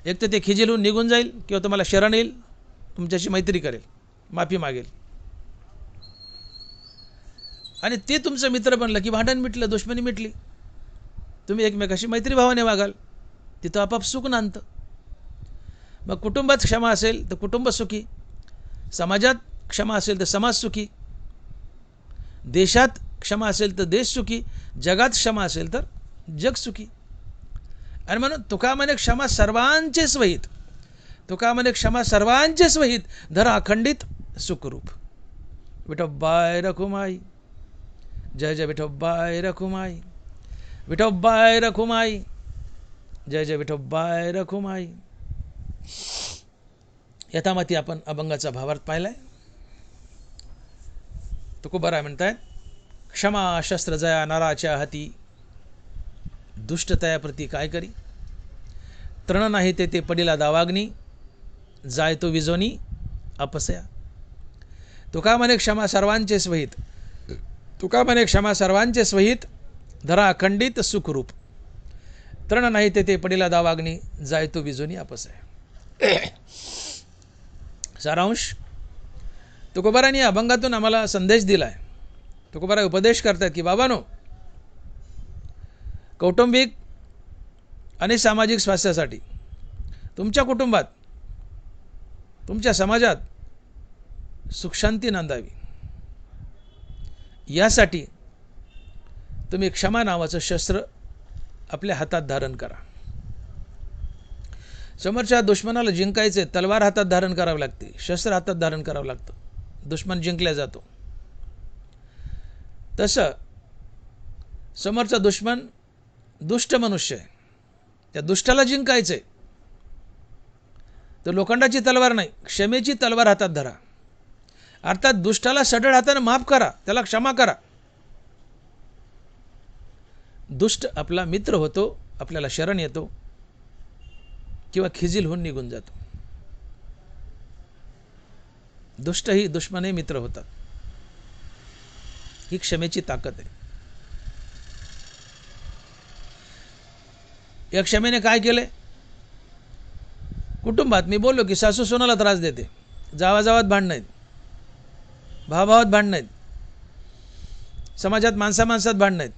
एक तर ते खिजिलून निघून जाईल किंवा तुम्हाला शरण येईल, तुमच्याशी मैत्री करेल, माफी मागेल आणि ते तुमचं मित्र बनलं की भांडण मिटलं, दुश्मनी मिटली, तुम्ही एकमेकाशी मैत्रीभावाने वागाल, तिथं आपाप सुख नांदतं. मग कुटुंबात क्षमा असेल तर कुटुंब सुखी, समाजात क्षमा असेल तर समाज सुखी, देशात क्षमा असेल तर देश सुखी, जगात क्षमा असेल तर जग सुखी. आणि म्हणून तुका म्हणे क्षमा सर्वांचेच वहीत, तुका म्हणे क्षमा सर्वांचेच वहीत, धरा अखंडित सुखरूप. विठोबाय रखुमाई, जय जय विठोबाय रखुमाई, विठोबाय रखुमाई, जय जय विठोबाय रखुमाई. यथामती आपण अभंगाचा भावार्थ पाहिलाय. तुकोबाराय म्हणताय, क्षमा शस्त्र जया नराच्या हाती, दुष्टतया प्रती काय करी, तृण नाही ते पडिला दावाग्नी, जाय तो विजोनी अपसया. तुका म्हणे क्षमा सर्वांचेच वहीत, तुका म्हणे क्षमा सर्वांचेच वहीत, धरा अखंडित सुखरूप, तृण नाही ते पडिला दावाग्नी, जाय तो विजोनी अपसया. सारांश, तुकोबारांनी अभंगातून आम्हाला संदेश दिलाय. तुकोबारा उपदेश करतात की बाबानो, कौटुंबिक आणि सामाजिक स्वास्थ्यासाठी तुमच्या कुटुंबात, तुमच्या समाजात सुखशांती नांदावी, यासाठी तुम्ही क्षमा नावाचं शस्त्र आपल्या हातात धारण करा. समोरच्या दुश्मनाला जिंकायचे, तलवार हातात धारण करावी लागते, शस्त्र हातात धारण करावं लागतं, दुश्मन जिंकला जातो. तसं समोरचा दुश्मन दुष्ट मनुष्य आहे, त्या दुष्टाला जिंकायचे तर लोखंडाची तलवार नाही, क्षमेची तलवार हातात धरा. अर्थात दुष्टाला सढळ हाताने माफ करा, त्याला क्षमा करा. दुष्ट आपला मित्र होतो, आपल्याला शरण येतो किंवा खिजील होऊन निघून जातो. दुष्टही दुश्मनही मित्र होतात. ही क्षमेची ताकद आहे. या क्षमेने काय केले? कुटुंबात मी बोललो की सासू सोनाला त्रास देते, जावाजावात भांडण आहेत, भावाभावात भांडण आहेत, समाजात माणसामाणसात भांडण आहेत,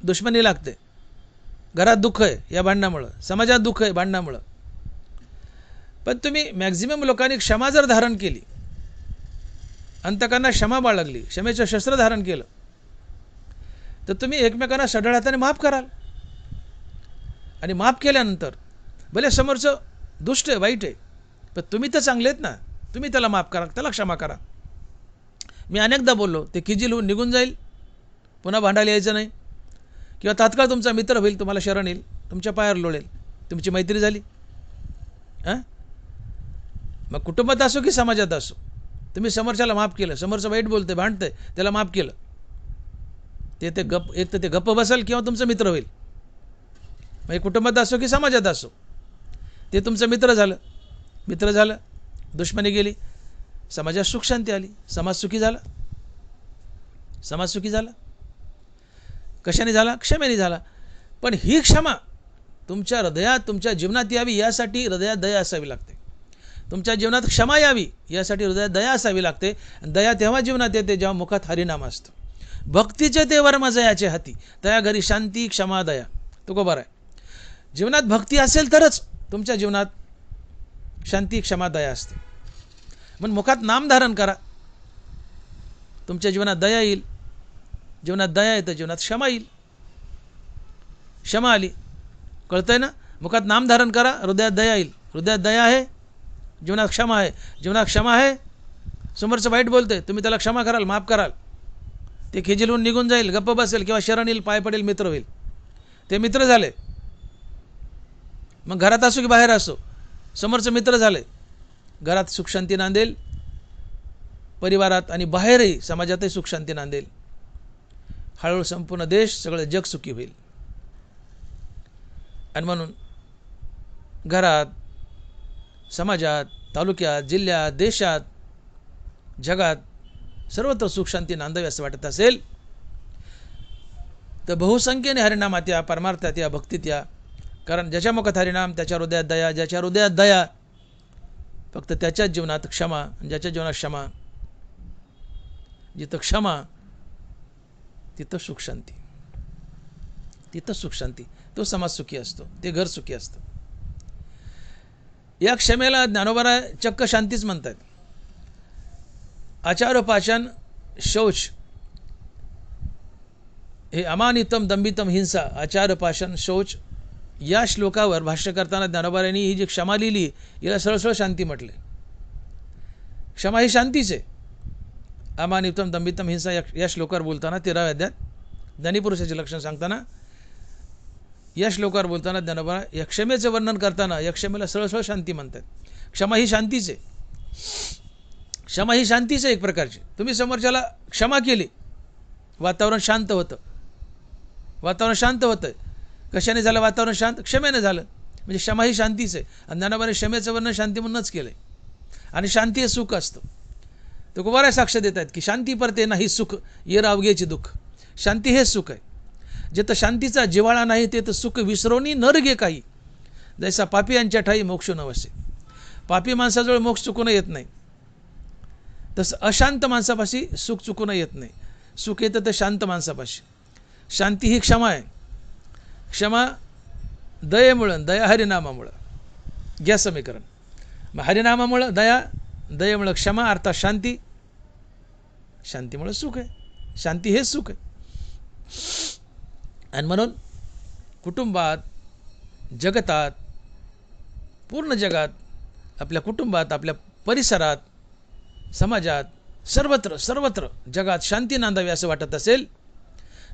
दुश्मनी लागते, घरात दुःख आहे या भांडणामुळं, समाजात दुःख आहे भांडणामुळं. पण तुम्ही मॅक्झिमम लोकांनी क्षमा जर धारण केली, अंतकांना क्षमा बाळगली, क्षमेचं शस्त्र धारण केलं, तर तुम्ही एकमेकांना सढळ हाताने माफ कराल. आणि माफ केल्यानंतर भले समोरचं दुष्ट आहे, वाईट आहे, पण तुम्ही तर चांगले आहेत ना, तुम्ही त्याला माफ करा, त्याला क्षमा करा. मी अनेकदा बोललो, ते खिजील होऊन निघून जाईल, पुन्हा भांडायला यायचं नाही, किंवा तात्काळ तुमचा मित्र होईल, तुम्हाला शरण येईल, तुमच्या पायावर लोळेल, तुमची मैत्री झाली. मग कुटुंबात असो की समाजात असो, तुम्ही समोरच्याला माफ केलं, समोरचं वाईट बोलतंय भांडतंय त्याला माफ केलं, ते गप, एक तर ते गप्प बसेल किंवा तुमचं मित्र होईल. म्हणजे कुटुंबात असो की समाजात असो, ते तुमचं मित्र झालं, दुश्मनी गेली, समाजात सुख शांती आली, समाज सुखी झाला. समाज सुखी झाला. कशाने झाला? क्षमेने झाला. पण ही क्षमा तुमच्या हृदयात, तुमच्या जीवनात यावी यासाठी हृदयात दया असावी लागते. तुमच्या जीवनात क्षमा यावी यासाठी हृदयात दया असावी लागते. दया तेव्हा जीवनात येते जेव्हा मुखात हरिनाम असतो. भक्तीचे ते वर्म जयाचे हाती, तया घरी शांती क्षमा दया. तुकोबार आहे. जीवनात भक्ती असेल तरच तुमच्या जीवनात शांती क्षमा दया असते. म्हणून मुखात नाम धारण करा, तुमच्या जीवनात दया येईल. जीवनात दया येतं, जीवनात क्षमा येईल. क्षमा आली, कळतंय ना? मुखात नाम धारण करा, हृदयात दया येईल. हृदयात दया आहे, जीवनात क्षमा आहे. जीवनात क्षमा आहे, समोरचं वाईट बोलते, तुम्ही त्याला क्षमा कराल, माफ कराल. ते खिजलून निघून जाईल, गप्प बसेल किंवा शरण येईल, पाय पडेल, मित्र होईल. ते मित्र झाले. मग घरात असो की बाहेर असो, समोरचं मित्र झाले, घरात सुख शांती नांदेल, परिवारात आणि बाहेरही समाजातही सुख शांती नांदेल. हळूहळू संपूर्ण देश, सगळं जग सुखी होईल. आणि म्हणून घरात, समाजात, तालुक्यात, जिल्ह्यात, देशात, जगात सर्वत्र सुख शांती नांदावी असं वाटत असेल तर बहुसंख्येने हरिनामात या, परमार्थात या, भक्तीत या. कारण ज्याच्या मुखात हरिनाम त्याच्या हृदयात दया, ज्याच्या हृदयात दया फक्त त्याच्याच जीवनात क्षमा, ज्याच्या जीवनात क्षमा, जिथं क्षमा तिथं सुख शांती, तिथं सुख शांती. तो समाज सुखी असतो, ते घर सुखी असतं. या क्षमेला ज्ञानोबा चक्क शांतीच म्हणतात. आचारोपाचन शौच हे अमानितम दंबितम हिंसा, आचारोपाचन शौच या श्लोकावर भाष्य करताना ज्ञानोबांनी ही जी क्षमा लिहिली याला सरळ शांती म्हटले. क्षमा ही शांतीच आहे. अमानितम दंबितम हिंसा या श्लोकावर बोलताना 13व्या अध्यायात ज्ञानीपुरुषाचे लक्षण सांगताना या श्लोकावर बोलताना ज्ञानोबा या क्षमेचं वर्णन करताना या क्षमेला सरळ शांती म्हणतात. क्षमा ही शांतीच आहे. क्षमा ही शांतीच आहे एक प्रकारची. तुम्ही समोरच्याला क्षमा केली, वातावरण शांत होतं. वातावरण शांत होतं. कशाने झालं वातावरण शांत? क्षमेने झालं. म्हणजे क्षमा ही शांतीच आहे. आणि ज्ञानोबाने क्षमेचं वर्णन शांती म्हणूनच केलं आहे. आणि शांती हे सुख असतं. तो कुमारा साक्ष देत आहेत की शांती परते नाही सुख, ये रावगेचे दुःख. शांती हे सुख आहे. जिथं शांतीचा जिव्हाळा नाही ते तर सुख विसरवणी नर गे काही. जैसा पापी यांच्या ठाई मोक्ष नवसे. पापी माणसाजवळ मोक्ष चुकून येत नाही, तसं अशांत माणसापाशी सुख चुकून येत नाही. सुख येतं तर शांत माणसापाशी. शांती ही क्षमा आहे. क्षमा दयेमुळं, दया हरिनामामुळं. घ्या समीकरण. मग हरिनामामुळं दया, दयेमुळं क्षमा अर्थात शांती, शांतीमुळं सुख आहे. शांती हेच सुख आहे. आणि म्हणून कुटुंबात, जगतात, पूर्ण जगात, आपल्या कुटुंबात, आपल्या परिसरात, समाजात, सर्वत्र जगात शांती नांदावी असं वाटत असेल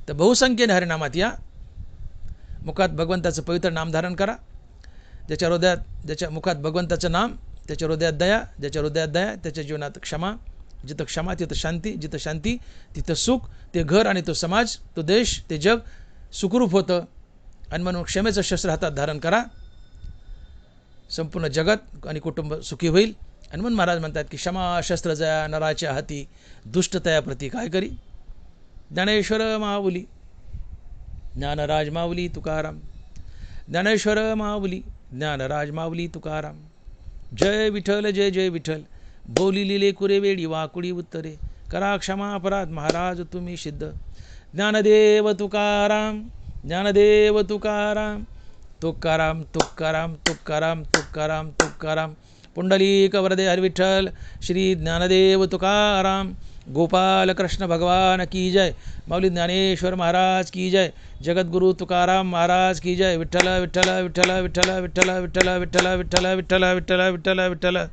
तर बहुसंख्येने हरिनामात या. मुखात भगवंताचं पवित्र नाम धारण करा. ज्याच्या हृदयात, ज्याच्या मुखात भगवंताचं नाम, त्याच्या हृदयात दया, ज्याच्या हृदयात दया त्याच्या जीवनात क्षमा. जिथं क्षमा तिथं शांती, जिथं शांती तिथं सुख. ते घर आणि तो समाज, तो देश, ते जग सुखरूप होतं. आणि म्हणून क्षमेचं शस्त्र हातात धारण करा. संपूर्ण जगत आणि कुटुंब सुखी होईल. आणि म्हणून महाराज म्हणतात की क्षमा शस्त्र जया नराच्या हाती, दुष्टतया प्रती काय करी. ज्ञानेश्वर माऊली, ज्ञानराज माऊली तुकाराम. ज्ञानेश्वर माऊली, ज्ञानराज माऊली तुकाराम. जय विठ्ठल, जय जय विठ्ठल. बोली लिले कुरे वेडी वाकुडी उत्तरे, करा क्षमा अपराध महाराज तुम्ही सिद्ध. ज्ञानदेव तुकाराम, ज्ञानदेव तुकाराम. तुकाराम तुकाराम तुकाराम तुकाराम तुकाराम. पुंडलिक वरदे हरिविठ्ठल. श्री ज्ञानदेव तुकाराम. गोपाल कृष्ण भगवान की जय. माऊली ज्ञानेश्वर महाराज की जय. जगद्गुरु तुकाराम महाराज की जय. विठ्ठल विठ्ठल विठ्ठल विठ्ठल विठ्ठल विठ्ठल विठ्ठल विठ्ठल विठ्ठल विठ्ठल विठ्ठल विठ्ठल.